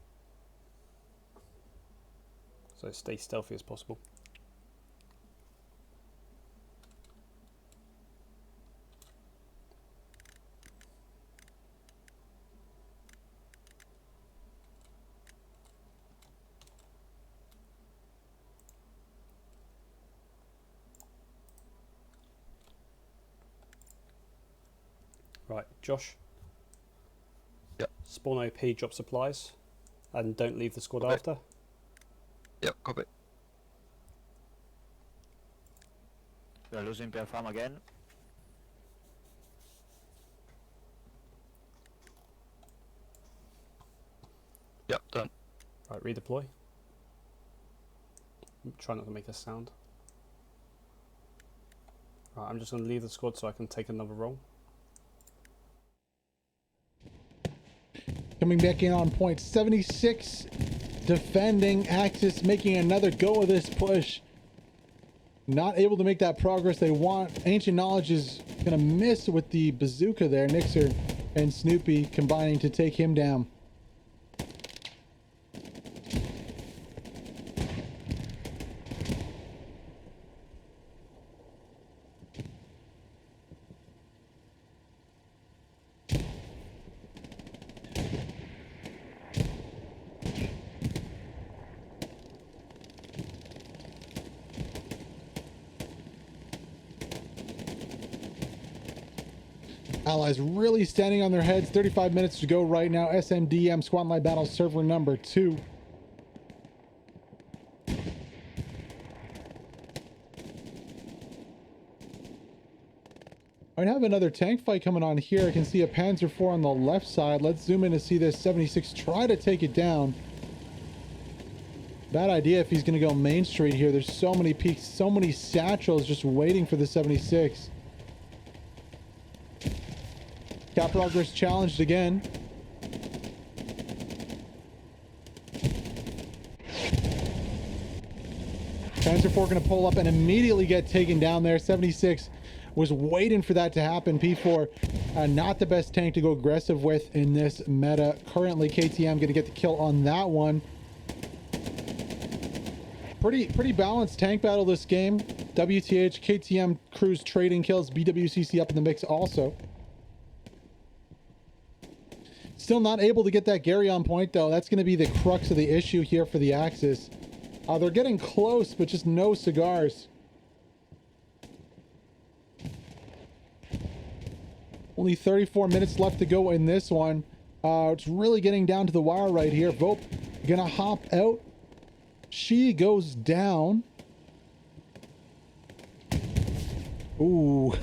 So stay stealthy as possible. Right, Josh. Yep. Spawn OP, drop supplies, and don't leave the squad Copy. after. Yep, copy. We are losing PL farm again. Yep, done. Right, redeploy. Try not to make a sound. Right, I'm just going to leave the squad so I can take another role. Coming back in on point, 76 defending. Axis making another go of this push. Not able to make that progress they want. Ancient Knowledge is going to miss with the bazooka there. Nixer and Snoopy combining to take him down. Allies really standing on their heads. 35 minutes to go right now. SMDM Squad Line Battle server number 2. I have another tank fight coming on here. I can see a Panzer IV on the left side. Let's zoom in to see this 76 try to take it down. Bad idea if he's going to go Main Street here. There's so many peaks, so many satchels just waiting for the 76. Capital gets challenged again. Panzer IV going to pull up and immediately get taken down there. 76 was waiting for that to happen. P4 not the best tank to go aggressive with in this meta. Currently KTM going to get the kill on that one. Pretty balanced tank battle this game. WTH, KTM Cruise trading kills, BWCC up in the mix also. Still not able to get that Gary on point though. That's going to be the crux of the issue here for the Axis. They're getting close, but just no cigars. Only 34 minutes left to go in this one. It's really getting down to the wire right here. Vope gonna hop out. She goes down. Ooh.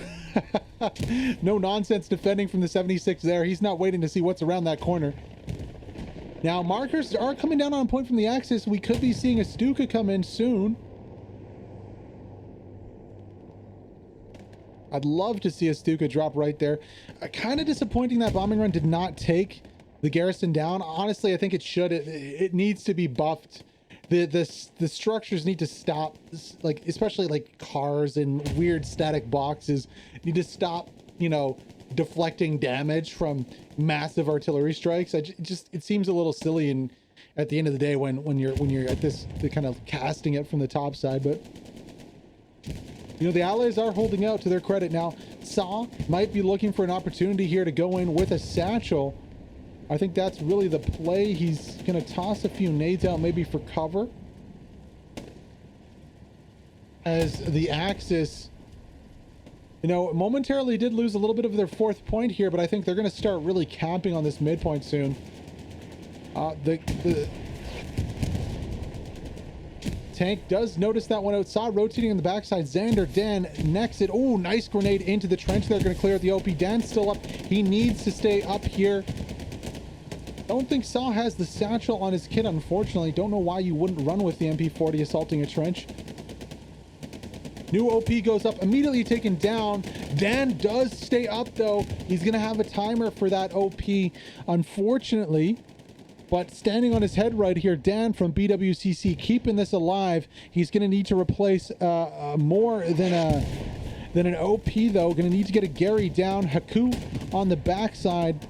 No nonsense defending from the 76 there. He's not waiting to see what's around that corner. Now markers are coming down on point from the Axis. We could be seeing a Stuka come in soon. I'd love to see a Stuka drop right there. Kind of disappointing that bombing run did not take the garrison down. Honestly, I think it should. It needs to be buffed. The structures need to stop, like especially like cars and weird static boxes need to stop, you know, deflecting damage from massive artillery strikes. It seems a little silly, and at the end of the day when you're at this kind of casting it from the top side. But you know, the Allies are holding out to their credit. Now Saw might be looking for an opportunity here to go in with a satchel. I think that's really the play. He's gonna toss a few nades out maybe for cover, as the Axis, you know, momentarily did lose a little bit of their fourth point here, but I think they're gonna start really camping on this midpoint soon. The tank does notice that one out. Saw rotating on the backside. Xander, Dan, next it. Oh, nice grenade into the trench. They're gonna clear out the OP. Dan's still up. He needs to stay up here. Don't think Saw has the satchel on his kit, unfortunately. Don't know why you wouldn't run with the MP40 assaulting a trench. New OP goes up, immediately taken down. Dan does stay up though. He's gonna have a timer for that OP, unfortunately. But standing on his head right here, Dan from BWCC keeping this alive. He's gonna need to replace more than an OP though. Gonna need to get a Gary down. Haku on the backside.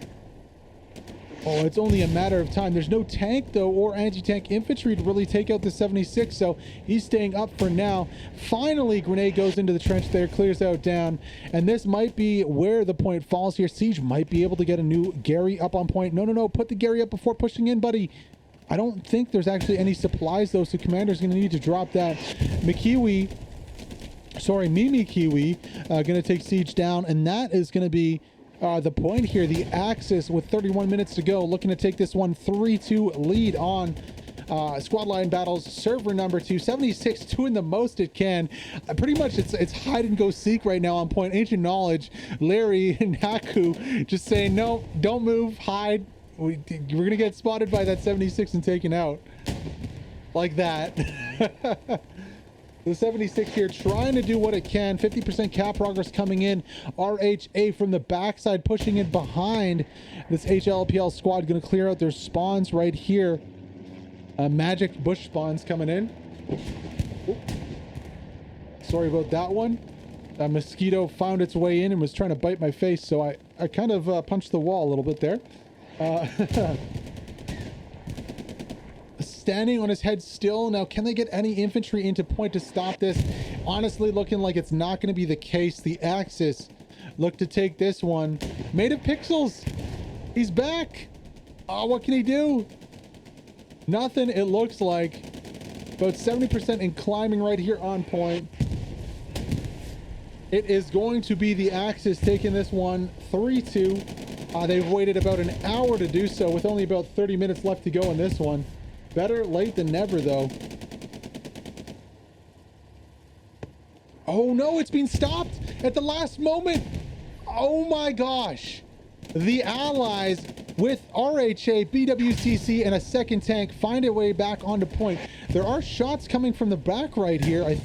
Oh, it's only a matter of time. There's no tank though, or anti-tank infantry to really take out the 76, so he's staying up for now. Finally, grenade goes into the trench there, clears out down, and this might be where the point falls here. Siege might be able to get a new Gary up on point. No, put the Gary up before pushing in, buddy. I don't think there's actually any supplies though, so Commander's gonna need to drop that. Mimi Kiwi gonna take Siege down, and that is gonna be the point here. The Axis with 31 minutes to go, looking to take this one 3-2 lead on Squad Line Battles server number 2. 76 doing the most it can. Pretty much it's hide and go seek right now on point. Ancient Knowledge, Larry and Haku just saying no, don't move, hide. we're gonna get spotted by that 76 and taken out. Like that. The 76 here trying to do what it can. 50% cap progress coming in. RHA from the backside pushing it behind. This HLPL squad going to clear out their spawns right here. Magic bush spawns coming in. Oop. Sorry about that one. A mosquito found its way in and was trying to bite my face, so I kind of punched the wall a little bit there. Standing on his head still. Now, can they get any infantry into point to stop this? Honestly, looking like it's not going to be the case. The Axis look to take this one. Made of Pixels. He's back. Oh, what can he do? Nothing, it looks like. About 70% in climbing right here on point. It is going to be the Axis taking this one 3-2. They've waited about an hour to do so with only about 30 minutes left to go in this one. Better late than never, though. Oh no, it's been stopped at the last moment. Oh my gosh. The Allies with RHA, BWCC, and a second tank find a way back onto point. There are shots coming from the back right here, I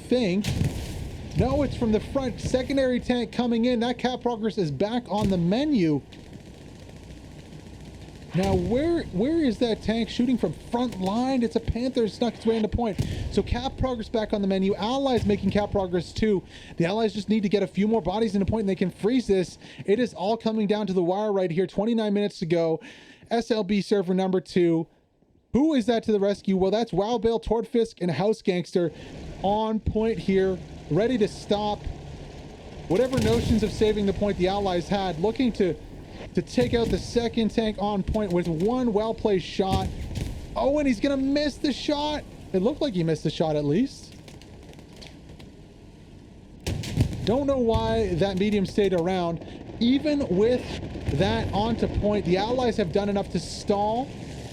think. No, it's from the front. Secondary tank coming in. That cap progress is back on the menu. Now, where is that tank shooting from? Front line. It's a Panther snuck its way into point. So cap progress back on the menu. Allies making cap progress too. The Allies just need to get a few more bodies into point and they can freeze this. It is all coming down to the wire right here. 29 minutes to go. SLB server number 2. Who is that to the rescue? Well, that's Wowbale, Tortfisk, and House Gangster on point here, ready to stop whatever notions of saving the point the Allies had, looking to take out the second tank on point with one well-placed shot. Oh, and he's gonna miss the shot. It looked like he missed the shot at least. Don't know why that medium stayed around. Even with that onto point, the Allies have done enough to stall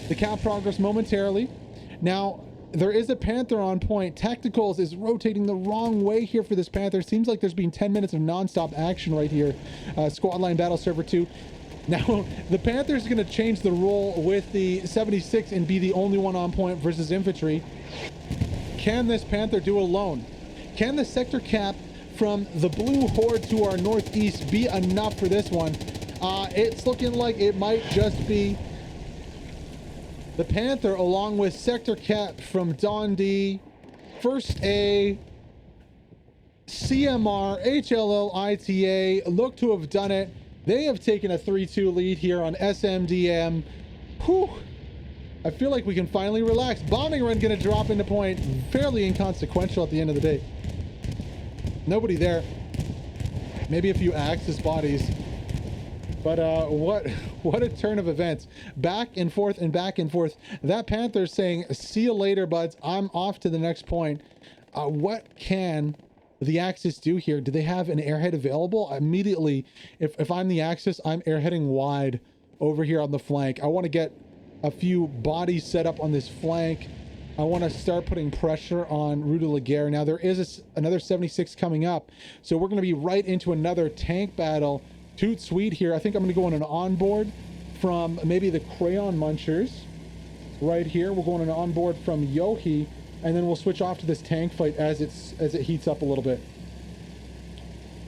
the cap progress momentarily. Now, there is a Panther on point. Tacticals is rotating the wrong way here for this Panther. Seems like there's been 10 minutes of non-stop action right here. Squad line battle server 2. Now, the Panther's going to change the role with the 76 and be the only one on point versus infantry. Can this Panther do it alone? Can the sector cap from the blue horde to our northeast be enough for this one? It's looking like it might just be the Panther along with sector cap from Dundee, First A, CMR, HLL, ITA look to have done it. They have taken a 3-2 lead here on SMDM. Whew. I feel like we can finally relax. Bombing run gonna drop into point. Fairly inconsequential at the end of the day. Nobody there. Maybe a few Axis bodies. But what a turn of events. Back and forth and back and forth. That Panther's saying, see you later, buds. I'm off to the next point. What can the Axis do here? Do they have an airhead available? Immediately, if I'm the Axis, I'm airheading wide over here on the flank. I want to get a few bodies set up on this flank. I want to start putting pressure on Rue de la Guerre. Now, there is another 76 coming up, so we're going to be right into another tank battle. Toot sweet here. I think I'm going to go on an onboard from maybe the Crayon Munchers right here. We'll go on an onboard from Yohi, and then we'll switch off to this tank fight as it heats up a little bit.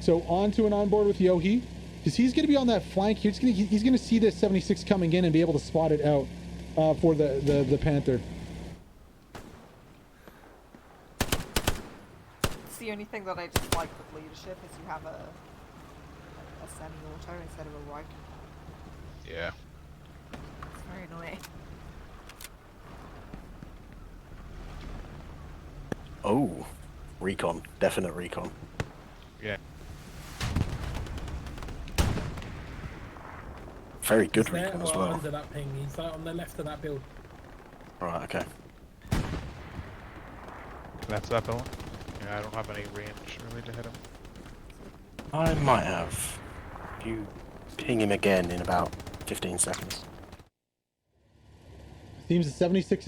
So on to an onboard with Yohi, because he's going to be on that flank here. He's going to see this 76 coming in and be able to spot it out for the Panther. It's the only thing that I dislike with leadership is you have a semi-auto instead of a right. Yeah. It's very annoying. Oh, recon. Definite recon. Yeah. Very good He's there recon as or well. under that ping. He's like on the left of that build. Right, okay. That's that building. Yeah, I don't have any range really to hit him. I might have. You ping him again in about 15 seconds. Seems the 76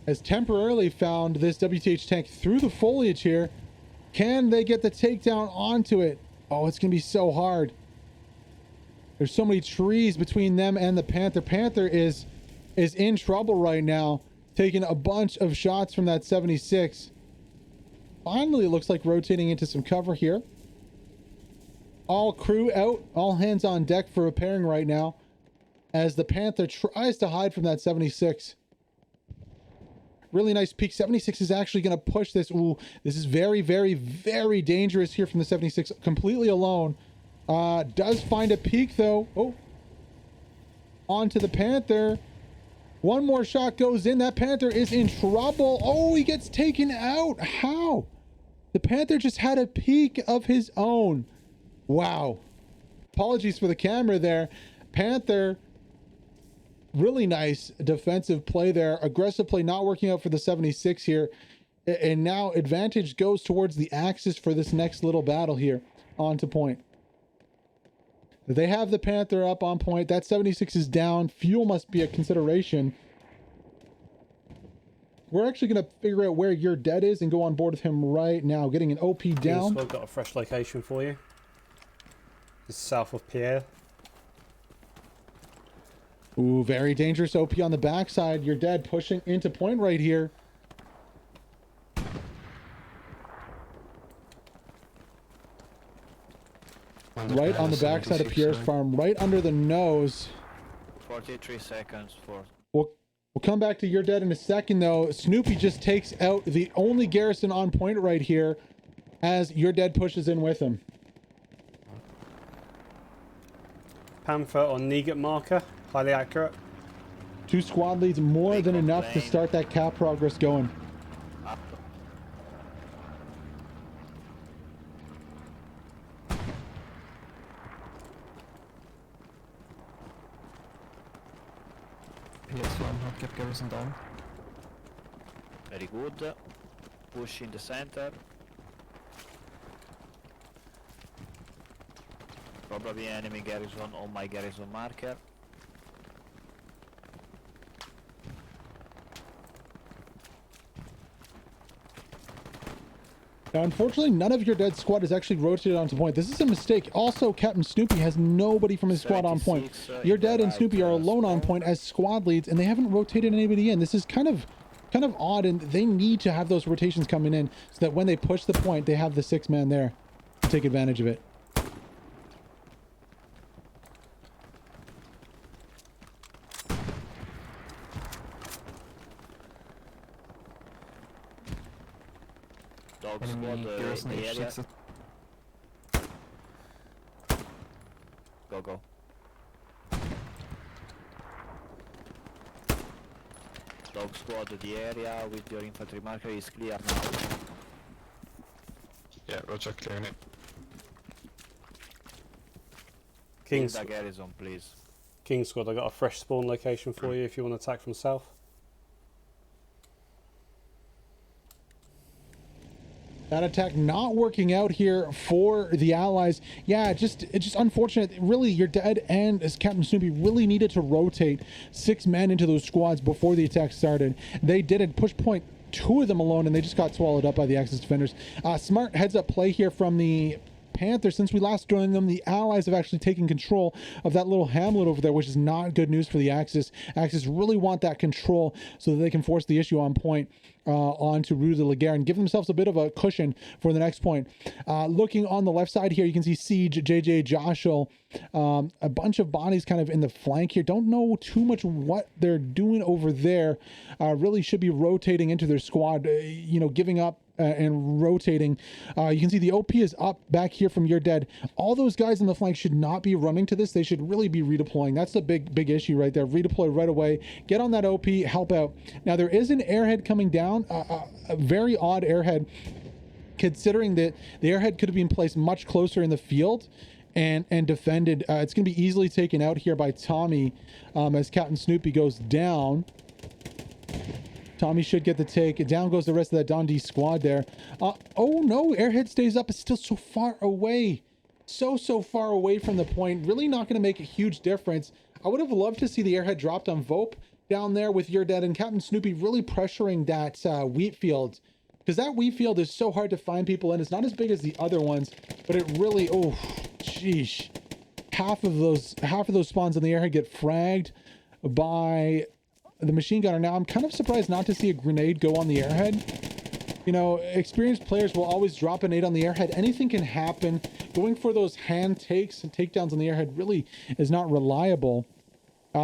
has temporarily found this WTH tank through the foliage here. Can they get the takedown onto it? Oh, it's gonna be so hard. There's so many trees between them and the Panther. Panther is in trouble right now, taking a bunch of shots from that 76. Finally, it looks like rotating into some cover here. All crew out, all hands on deck for repairing right now as the Panther tries to hide from that 76. Really nice peek. 76 is actually going to push this. Ooh, this is very, very, very dangerous here from the 76. Completely alone. Does find a peek though. Oh, onto the Panther. One more shot goes in. That Panther is in trouble. Oh, he gets taken out. How? The Panther just had a peek of his own. Wow. Apologies for the camera there. Panther, really nice defensive play there. Aggressive play not working out for the 76 here. And now advantage goes towards the Axis for this next little battle here. On to point. They have the Panther up on point. That 76 is down. Fuel must be a consideration. We're actually going to figure out where your dead is and go on board with him right now. Getting an OP down. We've got a fresh location for you. It's south of Pierre. Ooh, very dangerous OP on the backside. You're dead, pushing into point right here. Right on the backside of Pierre's farm, right under the nose. 43 seconds for... We'll come back to your dead in a second though. Snoopy just takes out the only garrison on point right here as your dead pushes in with him. Panther on Negat marker, highly accurate. 2 squad leads, more than enough to start that cap progress going. PS1 have kept garrison down. Very good. Push in the center. Probably enemy garrison on my garrison marker. Now, unfortunately, none of your dead squad is actually rotated onto point. This is a mistake. Also, Captain Snoopy has nobody from his squad on point. Your dead and Snoopy are alone on point as squad leads, and they haven't rotated anybody in. This is kind of odd, and they need to have those rotations coming in so that when they push the point, they have the 6-man there to take advantage of it. Dog squad in the area. Go. Dog squad in the area with your infantry marker is clear now. Yeah, roger, clearing it. King's the garrison, please. King squad, I got a fresh spawn location for you if you want to attack from south. That attack not working out here for the Allies. Yeah, it's just unfortunate. Really, your dead and as Captain Snoopy really needed to rotate 6 men into those squads before the attack started. They didn't. Push point 2 of them alone, and they just got swallowed up by the Axis defenders. Smart heads-up play here from the Panther. Since we last joined them, the Allies have actually taken control of that little hamlet over there, which is not good news for the Axis. Axis really want that control so that they can force the issue on point onto Rue de la Guerre and give themselves a bit of a cushion for the next point. Looking on the left side here, you can see Siege, JJ, Joshua, a bunch of bodies kind of in the flank here. Don't know too much what they're doing over there. Really should be rotating into their squad, giving up and rotating. You can see the OP is up back here from your dead. All those guys on the flank should not be running to this. They should really be redeploying. That's the big issue right there. Redeploy right away. Get on that OP, help out. Now there is an airhead coming down, a very odd airhead, considering that the airhead could have been placed much closer in the field and defended. It's going to be easily taken out here by Tommy as Captain Snoopy goes down. Tommy should get the take. Down goes the rest of that Dundee squad there. Oh no, airhead stays up. It's still so far away. So far away from the point. Really not going to make a huge difference. I would have loved to see the airhead dropped on Vope down there with your dead and Captain Snoopy really pressuring that wheat field. Because that wheat field is so hard to find people in. It's not as big as the other ones, but it really, oh, sheesh. half of those spawns in the airhead get fragged by the machine gunner. Now I'm kind of surprised not to see a grenade go on the airhead. You know, experienced players will always drop a nade on the airhead. Anything can happen. Going for those hand takes and takedowns on the airhead really is not reliable.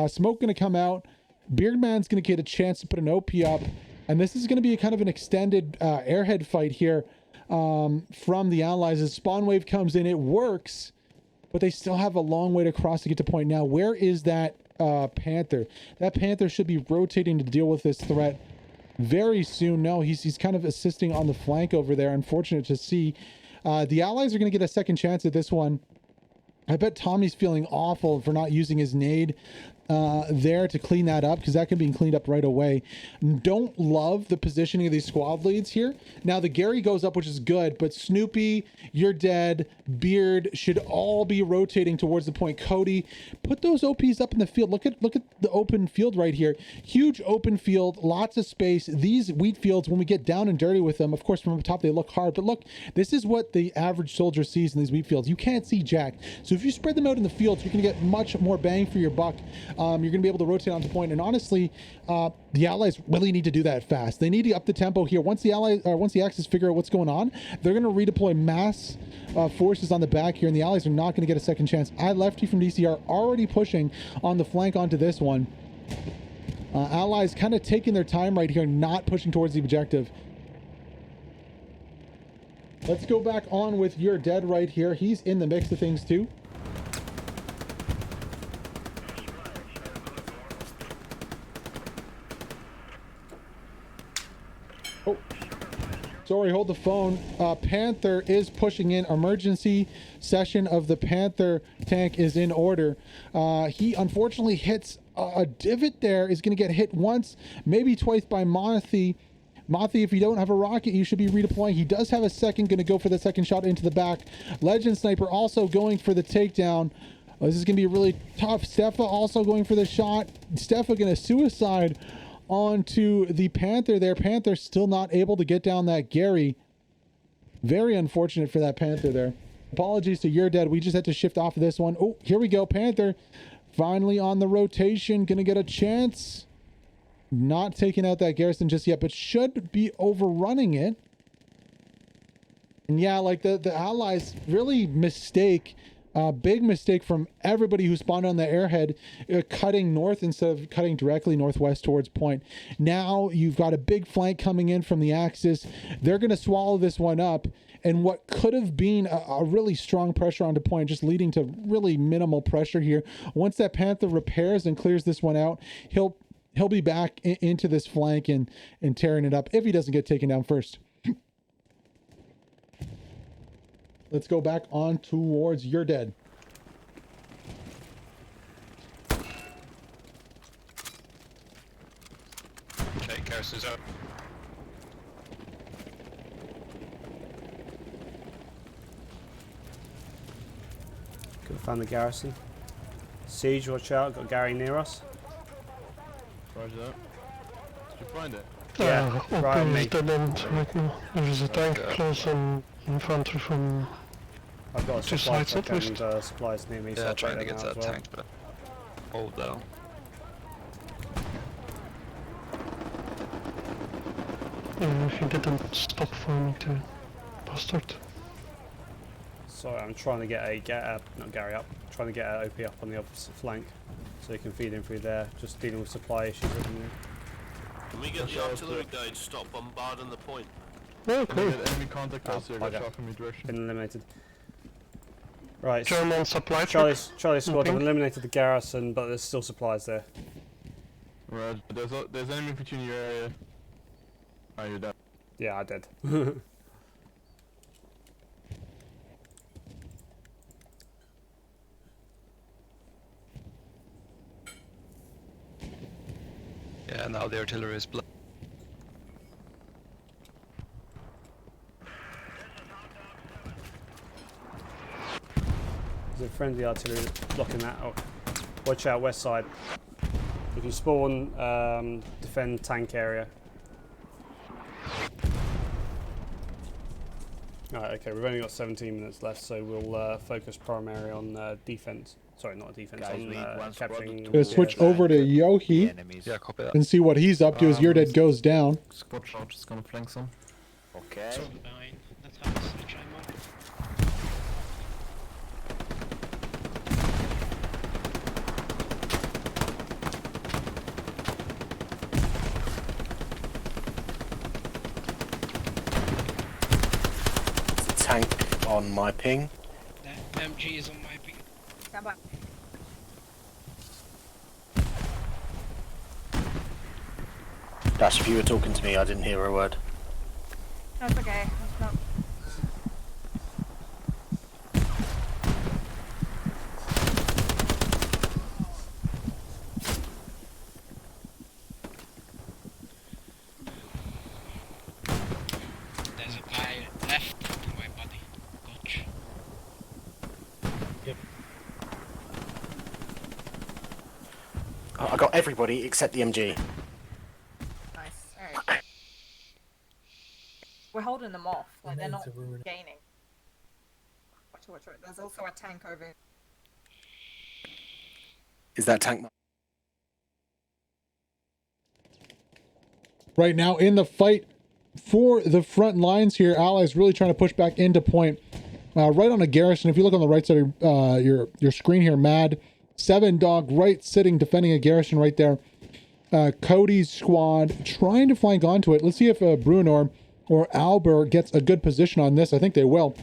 Smoke going to come out. Beardman's going to get a chance to put an OP up. And this is going to be a kind of an extended airhead fight here from the allies. As spawn wave comes in, it works, but they still have a long way to cross to get to point. Now, where is that Panther? That Panther should be rotating to deal with this threat very soon. No, he's kind of assisting on the flank over there. Unfortunate to see. The allies are going to get a second chance at this one. I bet Tommy's feeling awful for not using his nade there to clean that up, because that can be cleaned up right away. Don't love the positioning of these squad leads here. Now the Gary goes up, which is good, but Snoopy, You're Dead, Beard should all be rotating towards the point. Cody, put those OPs up in the field. Look at the open field right here. Huge open field, lots of space. These wheat fields, when we get down and dirty with them, of course from up top they look hard, but look, this is what the average soldier sees in these wheat fields. You can't see jack. So if you spread them out in the fields, you're going to get much more bang for your buck. You're going to be able to rotate onto point, and honestly, the allies really need to do that fast. They need to up the tempo here. Once the Axis figure out what's going on, they're going to redeploy mass forces on the back here, and the allies are not going to get a second chance. Lefty from DCR already pushing on the flank onto this one. Allies kind of taking their time right here, not pushing towards the objective. Let's go back on with You're Dead right here. He's in the mix of things too. Oh, sorry, hold the phone. Panther is pushing in. Emergency session of the Panther tank is in order. He unfortunately hits a divot there. Is going to get hit once, maybe twice by Mothy. Mothy, if you don't have a rocket, you should be redeploying. He does have a second, going to go for the second shot into the back. Legend Sniper also going for the takedown. This is going to be really tough. Stefa also going for the shot. Stefa going to suicide onto the Panther there. Panther still not able to get down that Gary. Very unfortunate for that Panther there. Apologies to You're Dead. We just had to shift off of this one. Oh, here we go. Panther finally on the rotation. Going to get a chance. Not taking out that garrison just yet, but should be overrunning it. And yeah, like the allies really mistake, big mistake from everybody who spawned on the airhead, cutting north instead of cutting directly northwest towards point. Now you've got a big flank coming in from the Axis. They're going to swallow this one up. And what could have been a really strong pressure onto point, just leading to really minimal pressure here. Once that Panther repairs and clears this one out, he'll be back into this flank and tearing it up if he doesn't get taken down first. Let's go back on towards You're Dead. Okay, garrison's up. Could find the garrison. Siege, watch out, got Gary near us. Roger that. Did you find it? Yeah, right on me. Dead end right now. There is a tank close and infantry from I've got a two supply sides at truck least. and supplies near me. So Yeah, I'll trying to take get them to out that as well. tank, but hold down. Yeah, if you didn't stop for me to bastard. Sorry, I'm trying to get not Gary up. Trying to get an OP up on the opposite flank, so you can feed in through there. Just dealing with supply issues at the minute. Can we get the artillery guy to stop bombarding the point? Oh, cool. Enemy contact us here, got shot from your direction. Been eliminated. Right. German supply Charlie truck. squad have Pink. eliminated the garrison, but there's still supplies there. Right, there's enemy infantry in your area. Oh, you're dead. Yeah, I did. Yeah, now the artillery is blocked. There's a friendly artillery blocking that. Oh, watch out, west side. If you spawn, defend tank area. Alright, okay, we've only got 17 minutes left, so we'll focus primarily on defense. Sorry, not defense, Guys, we need on one squad capturing... to Gonna switch over to Yohi Yeah, copy that. and see what he's up to as your dead goes down. Squad charge is gonna flank some. Okay. Fine. That helps. I try more. Tank on my ping. The MG is on my ping. Stand by. Dash, if you were talking to me, I didn't hear a word. That's okay. That's not... There's a guy left to my body. Gotcha. I got everybody except the MG. Nice. Alright. We're holding them off. Like, they're not gaining. Watch, watch, watch. There's also a tank over here. Is that tank? Right now in the fight for the front lines here, Allies really trying to push back into point. Right on a garrison. If you look on the right side of your screen here, Mad 7 Dog right sitting defending a garrison right there. Cody's squad trying to flank onto it. Let's see if Bruno or Albert gets a good position on this. I think they will.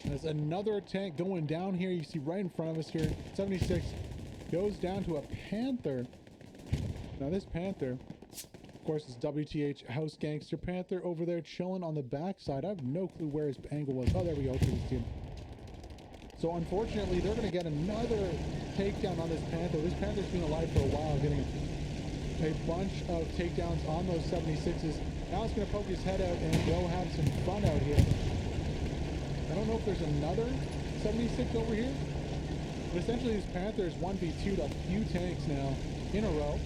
There's another tank going down here. You see right in front of us here. 76 goes down to a Panther. Now this Panther, of course, is WTH House Gangster Panther over there chilling on the backside. I have no clue where his angle was. Oh, there we go. So unfortunately, they're going to get another takedown on this Panther. This Panther's been alive for a while, getting a bunch of takedowns on those 76s. Now it's going to poke his head out and go have some fun out here. I don't know if there's another 76 over here, but essentially this Panther is 1v2'd a few tanks now in a row.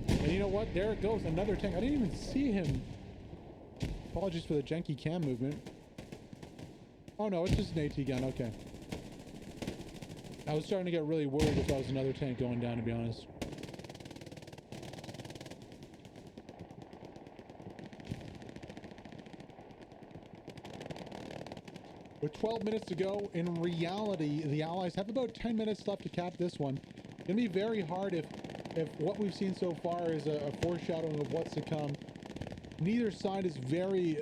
And you know what? There it goes, another tank. I didn't even see him. Apologies for the janky cam movement. Oh no, it's just an AT gun, okay. I was starting to get really worried if that was another tank going down, to be honest. With 12 minutes to go, in reality, the Allies have about 10 minutes left to cap this one. It's gonna be very hard if what we've seen so far is a foreshadowing of what's to come. Neither side is very,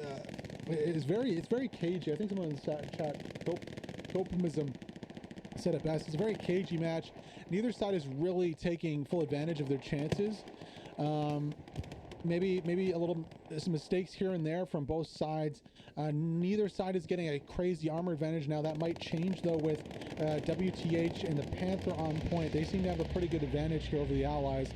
it's very cagey. I think someone in the chat, Copemism, said it best. It's a very cagey match. Neither side is really taking full advantage of their chances. Maybe some mistakes here and there from both sides. Neither side is getting a crazy armor advantage. Now that might change though with WTH and the Panther on point. They seem to have a pretty good advantage here over the Allies.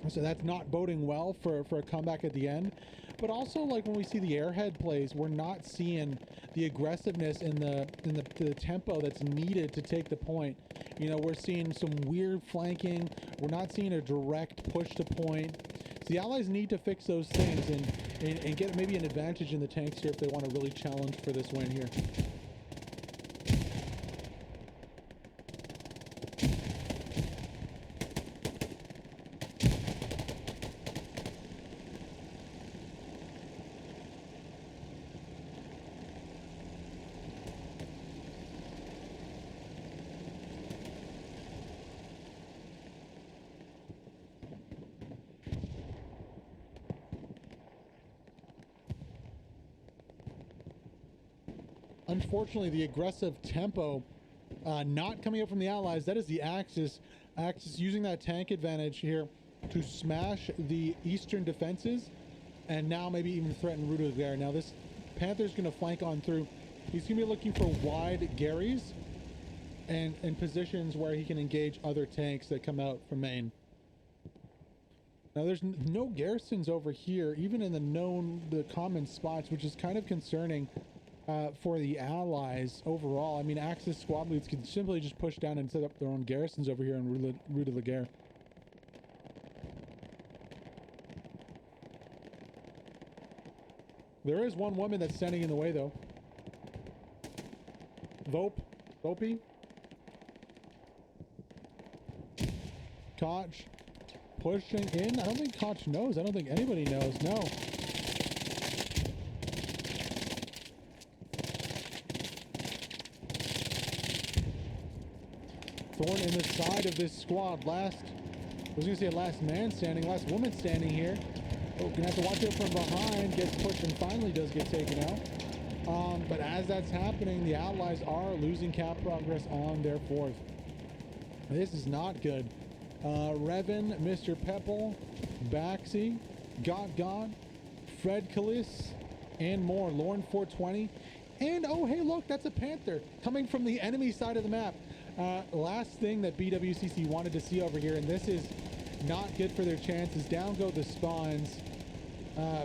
So that's not boding well for a comeback at the end. but also like when we see the airhead plays, we're not seeing the aggressiveness and the tempo that's needed to take the point. You know, we're seeing some weird flanking. We're not seeing a direct push to point. So the Allies need to fix those things and get maybe an advantage in the tanks here if they want to really challenge for this win here. Unfortunately, the aggressive tempo not coming up from the Allies. That is the Axis. Axis using that tank advantage here to smash the eastern defenses and now maybe even threaten Rue de la Guerre. Now this Panther's going to flank on through. He's going to be looking for wide Garys and positions where he can engage other tanks that come out from main. Now there's no garrisons over here, even in the common spots, which is kind of concerning for the Allies overall. I mean, Axis squad leads can simply just push down and set up their own garrisons over here in Rue de la Guerre. There is one woman that's standing in the way, though. Vopey. Koch pushing in. I don't think Koch knows. I don't think anybody knows. No. Thorn in the side of this squad. I was gonna say last man standing, last woman standing here. Oh, gonna have to watch it from behind. Gets pushed and finally does get taken out. But as that's happening, the Allies are losing cap progress on their fourth. This is not good. Revan, Mr. Pepple, Baxi, God, Fred Kalis, and more. Lorne 420. And oh, hey, look, that's a Panther coming from the enemy side of the map. Last thing that BWCC wanted to see over here, and this is not good for their chances. Down go the spawns.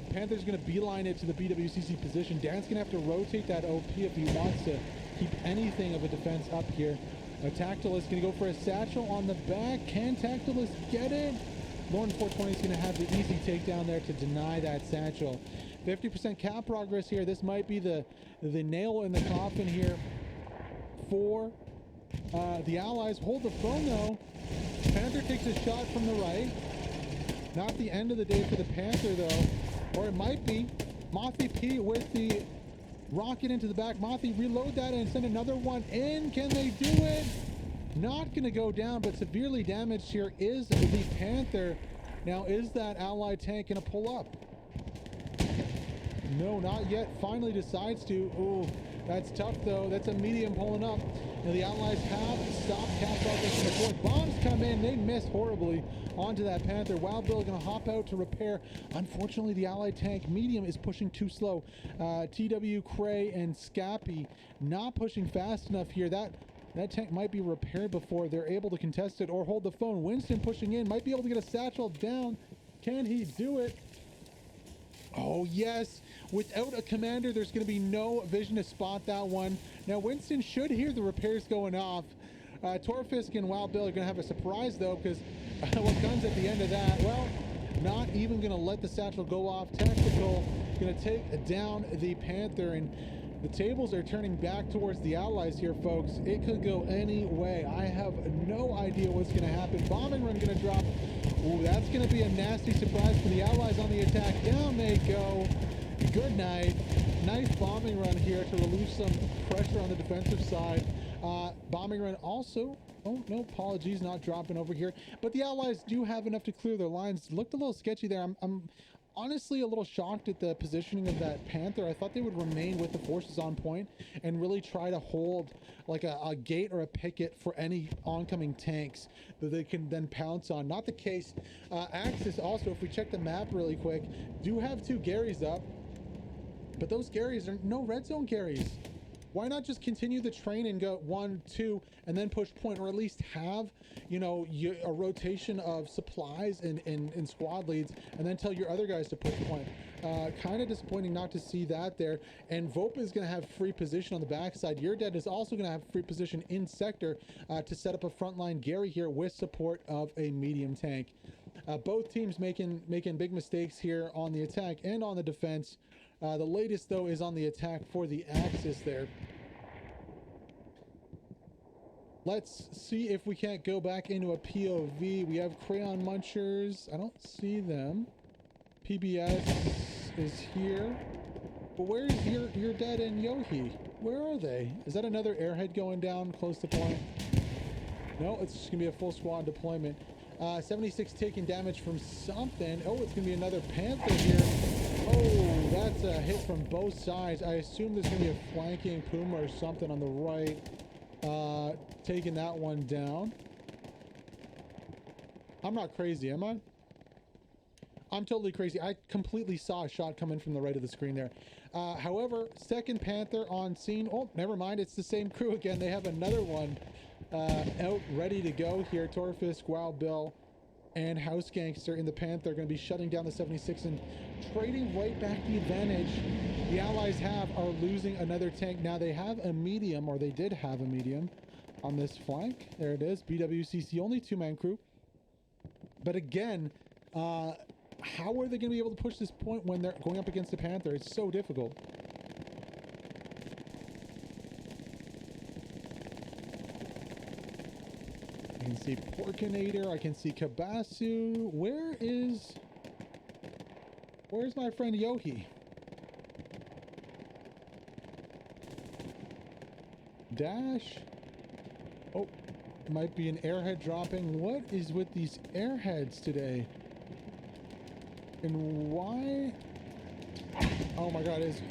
Panther's going to beeline it to the BWCC position. Dan's going to have to rotate that OP if he wants to keep anything of a defense up here. Tactilus going to go for a satchel on the back. Can Tactilus get it? Lorne 420 is going to have the easy takedown there to deny that satchel. 50% cap progress here. This might be the nail in the coffin here for the Allies. Hold the phone though. Panther takes a shot from the right. Not the end of the day for the Panther though. Or it might be. Mothy P with the rocket into the back. Mothy, reload that and send another one in. Can they do it? Not going to go down, but severely damaged here is the Panther. Now, is that Allied tank going to pull up? No, not yet. Finally decides to. Ooh, that's tough though. That's a medium pulling up. Now the Allies have stopped cap progress in the fourth. Bombs come in. They miss horribly onto that Panther. Wild Bill going to hop out to repair. Unfortunately, the Allied tank medium is pushing too slow. TW, Cray, and Scappy not pushing fast enough here. That tank might be repaired before they're able to contest it or hold the phone. Winston pushing in. Might be able to get a satchel down. Can he do it? Oh, yes. Without a commander, there's going to be no vision to spot that one. Now, Winston should hear the repairs going off. Torfisk and Wild Bill are going to have a surprise, though, because what comes at the end of that? Well, not even going to let the satchel go off. Tactical going to take down the Panther, and the tables are turning back towards the Allies here, folks. It could go any way. I have no idea what's going to happen. Bombing run going to drop. Ooh, that's going to be a nasty surprise for the Allies on the attack. Down they go. Good night. Nice bombing run here to relieve some pressure on the defensive side. Bombing run also. Oh, no, apologies, not dropping over here. But the Allies do have enough to clear their lines. Looked a little sketchy there. I'm honestly a little shocked at the positioning of that Panther. I thought they would remain with the forces on point and really try to hold like a gate or a picket for any oncoming tanks that they can then pounce on. Not the case. Axis also, if we check the map really quick, do have two Garys up. But those Garys are no red zone Garys. Why not just continue the train and go 1, 2, and then push point, or at least have, you know, a rotation of supplies and squad leads, and then tell your other guys to push point. Kind of disappointing not to see that there. And Vopa is going to have free position on the backside. Your Dead is also going to have free position in sector to set up a frontline Gary here with support of a medium tank. Both teams making big mistakes here on the attack and on the defense. The latest, though, is on the attack for the Axis there. Let's see if we can't go back into a POV. We have Crayon Munchers. I don't see them. PBS is here. But where's your Dead and Yohi? Where are they? Is that another airhead going down close to point? No, it's just going to be a full squad deployment. 76 taking damage from something. Oh, it's going to be another Panther here. Oh, that's a hit from both sides. I assume there's going to be a flanking Puma or something on the right. Taking that one down. I'm not crazy, am I? I'm totally crazy. I completely saw a shot come in from the right of the screen there. However, second Panther on scene. Oh, never mind. It's the same crew again. They have another one out ready to go here. Torfisk, Wow Bill, and House Gangster in the Panther are going to be shutting down the 76 and trading right back the advantage the Allies are losing another tank. Now they have a medium, or they did have a medium on this flank. There it is. BWCC, only 2-man crew. But again, how are they going to be able to push this point when they're going up against the Panther? It's so difficult. I can see Porkinator. I can see Kabasu. Where's my friend Yohi? Dash. Oh, might be an airhead dropping. What is with these airheads today? And why? Oh my god, is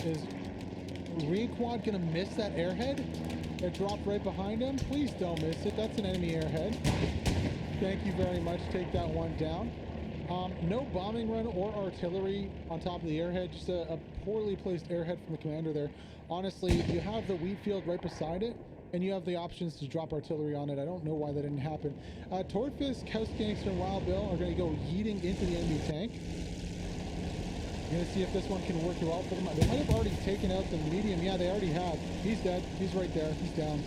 Requad gonna miss that airhead that dropped right behind him? Please don't miss it. That's an enemy airhead. Thank you very much. Take that one down. No bombing run or artillery on top of the airhead. Just a poorly placed airhead from the commander there. Honestly, you have the wheat field right beside it, and you have the options to drop artillery on it. I don't know why that didn't happen. Torfisk, House Gangster, and Wild Bill are going to go yeeting into the enemy tank. I'm going to see if this one can work well for them. They might have already taken out the medium. Yeah, they already have. He's dead. He's right there. He's down.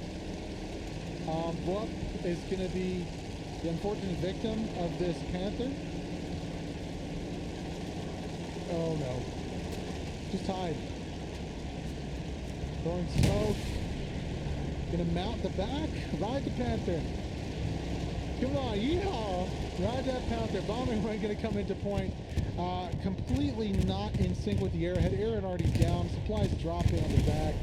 Whoop is going to be the unfortunate victim of this Panther. Oh no. Just hide. Throwing smoke. Gonna mount the back. Ride the Panther. Come on, yeehaw! Ride that Panther. Bombing run gonna come into point. Completely not in sync with the airhead. Airhead already down. Supplies dropping on the back.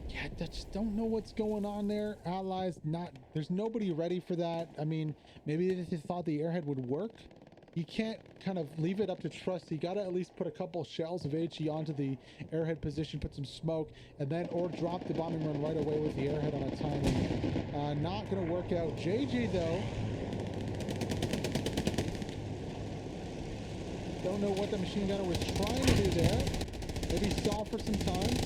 Yeah, I just don't know what's going on there. Allies not... There's nobody ready for that. I mean, maybe they just thought the airhead would work. You can't kind of leave it up to trust. You gotta at least put a couple shells of HE onto the airhead position, put some smoke, and then or drop the bombing run right away with the airhead on a timing. Not gonna work out. JJ though, don't know what the machine gunner was trying to do there. Maybe stall for some time.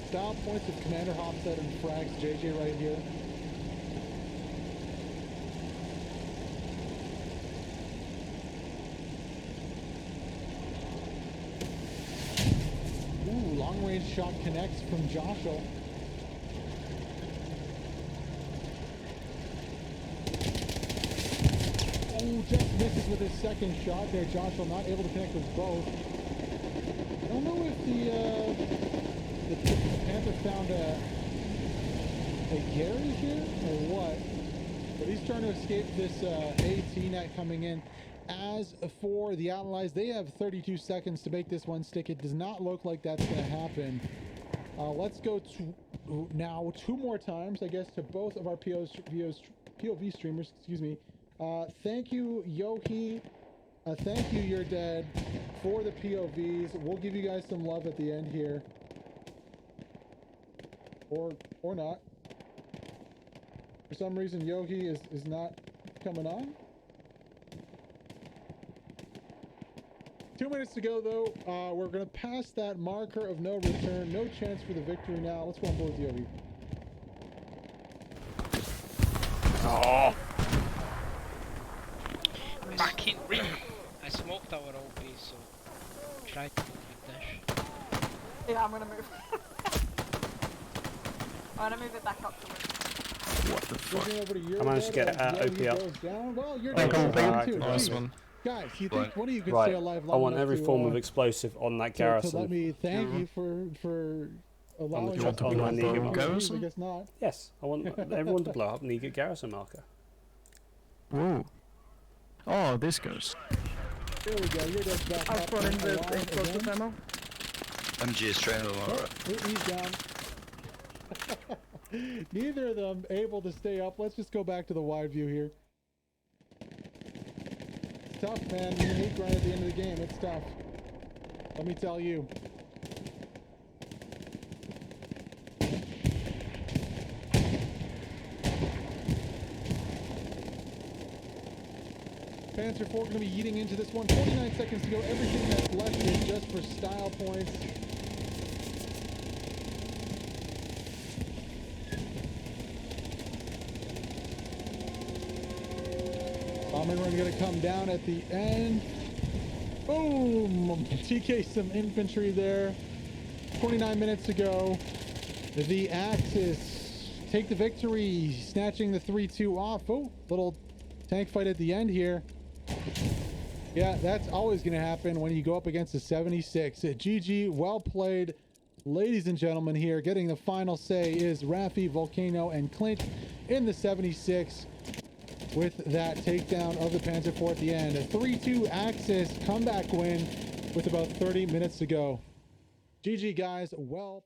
Style points of Commander Hopset and frags JJ right here. Ooh, long range shot connects from Joshua. Oh, just misses with his second shot there. Joshua not able to connect with both. I don't know if the Panther found a Gary here or what, but he's trying to escape this AT net coming in. As for the Allies, they have 32 seconds to make this one stick. It does not look like that's going to happen. Let's go to now 2 more times, I guess, to both of our POV streamers. Excuse me. Thank you, Yohi. Thank you, You're Dead, for the POVs. We'll give you guys some love at the end here. Or not. For some reason, Yogi is not coming on. 2 minutes to go, though. We're going to pass that marker of no return. No chance for the victory now. Let's go on board the OV. Oh! Back in ring! I smoked our OP, so try to with dash. Yeah, I'm gonna move. I'm gonna move it back up to it. What the fuck? I managed to get OP up. Well, you're nice one. Guys, you think one of you could Right. stay alive long I want enough every to, form of explosive on that to garrison. let me thank you for allowing us on my Negat marker. garrison? I guess not. Yes, I want everyone to blow up Negat garrison marker. Whoa. Oh, this goes. Here we go. You're just back I've up brought in and the alive explosive again. ammo. MG is training alright. He's down. Neither of them able to stay up. Let's just go back to the wide view here. It's tough, man. You hate grind at the end of the game. It's tough. Let me tell you. Panzer IV going to be yeeting into this one. 49 seconds to go. Everything that's left is just for style points. Bomber run going to come down at the end. Boom! TK some infantry there. 29 minutes to go. The Axis take the victory, snatching the 3-2 off. Oh, little tank fight at the end here. Yeah, that's always going to happen when you go up against a 76. GG, well played. Ladies and gentlemen, here getting the final say is Raffi, Volcano, and Clint in the 76 with that takedown of the Panzer IV at the end. A 3-2 Axis comeback win with about 30 minutes to go. GG, guys. Well...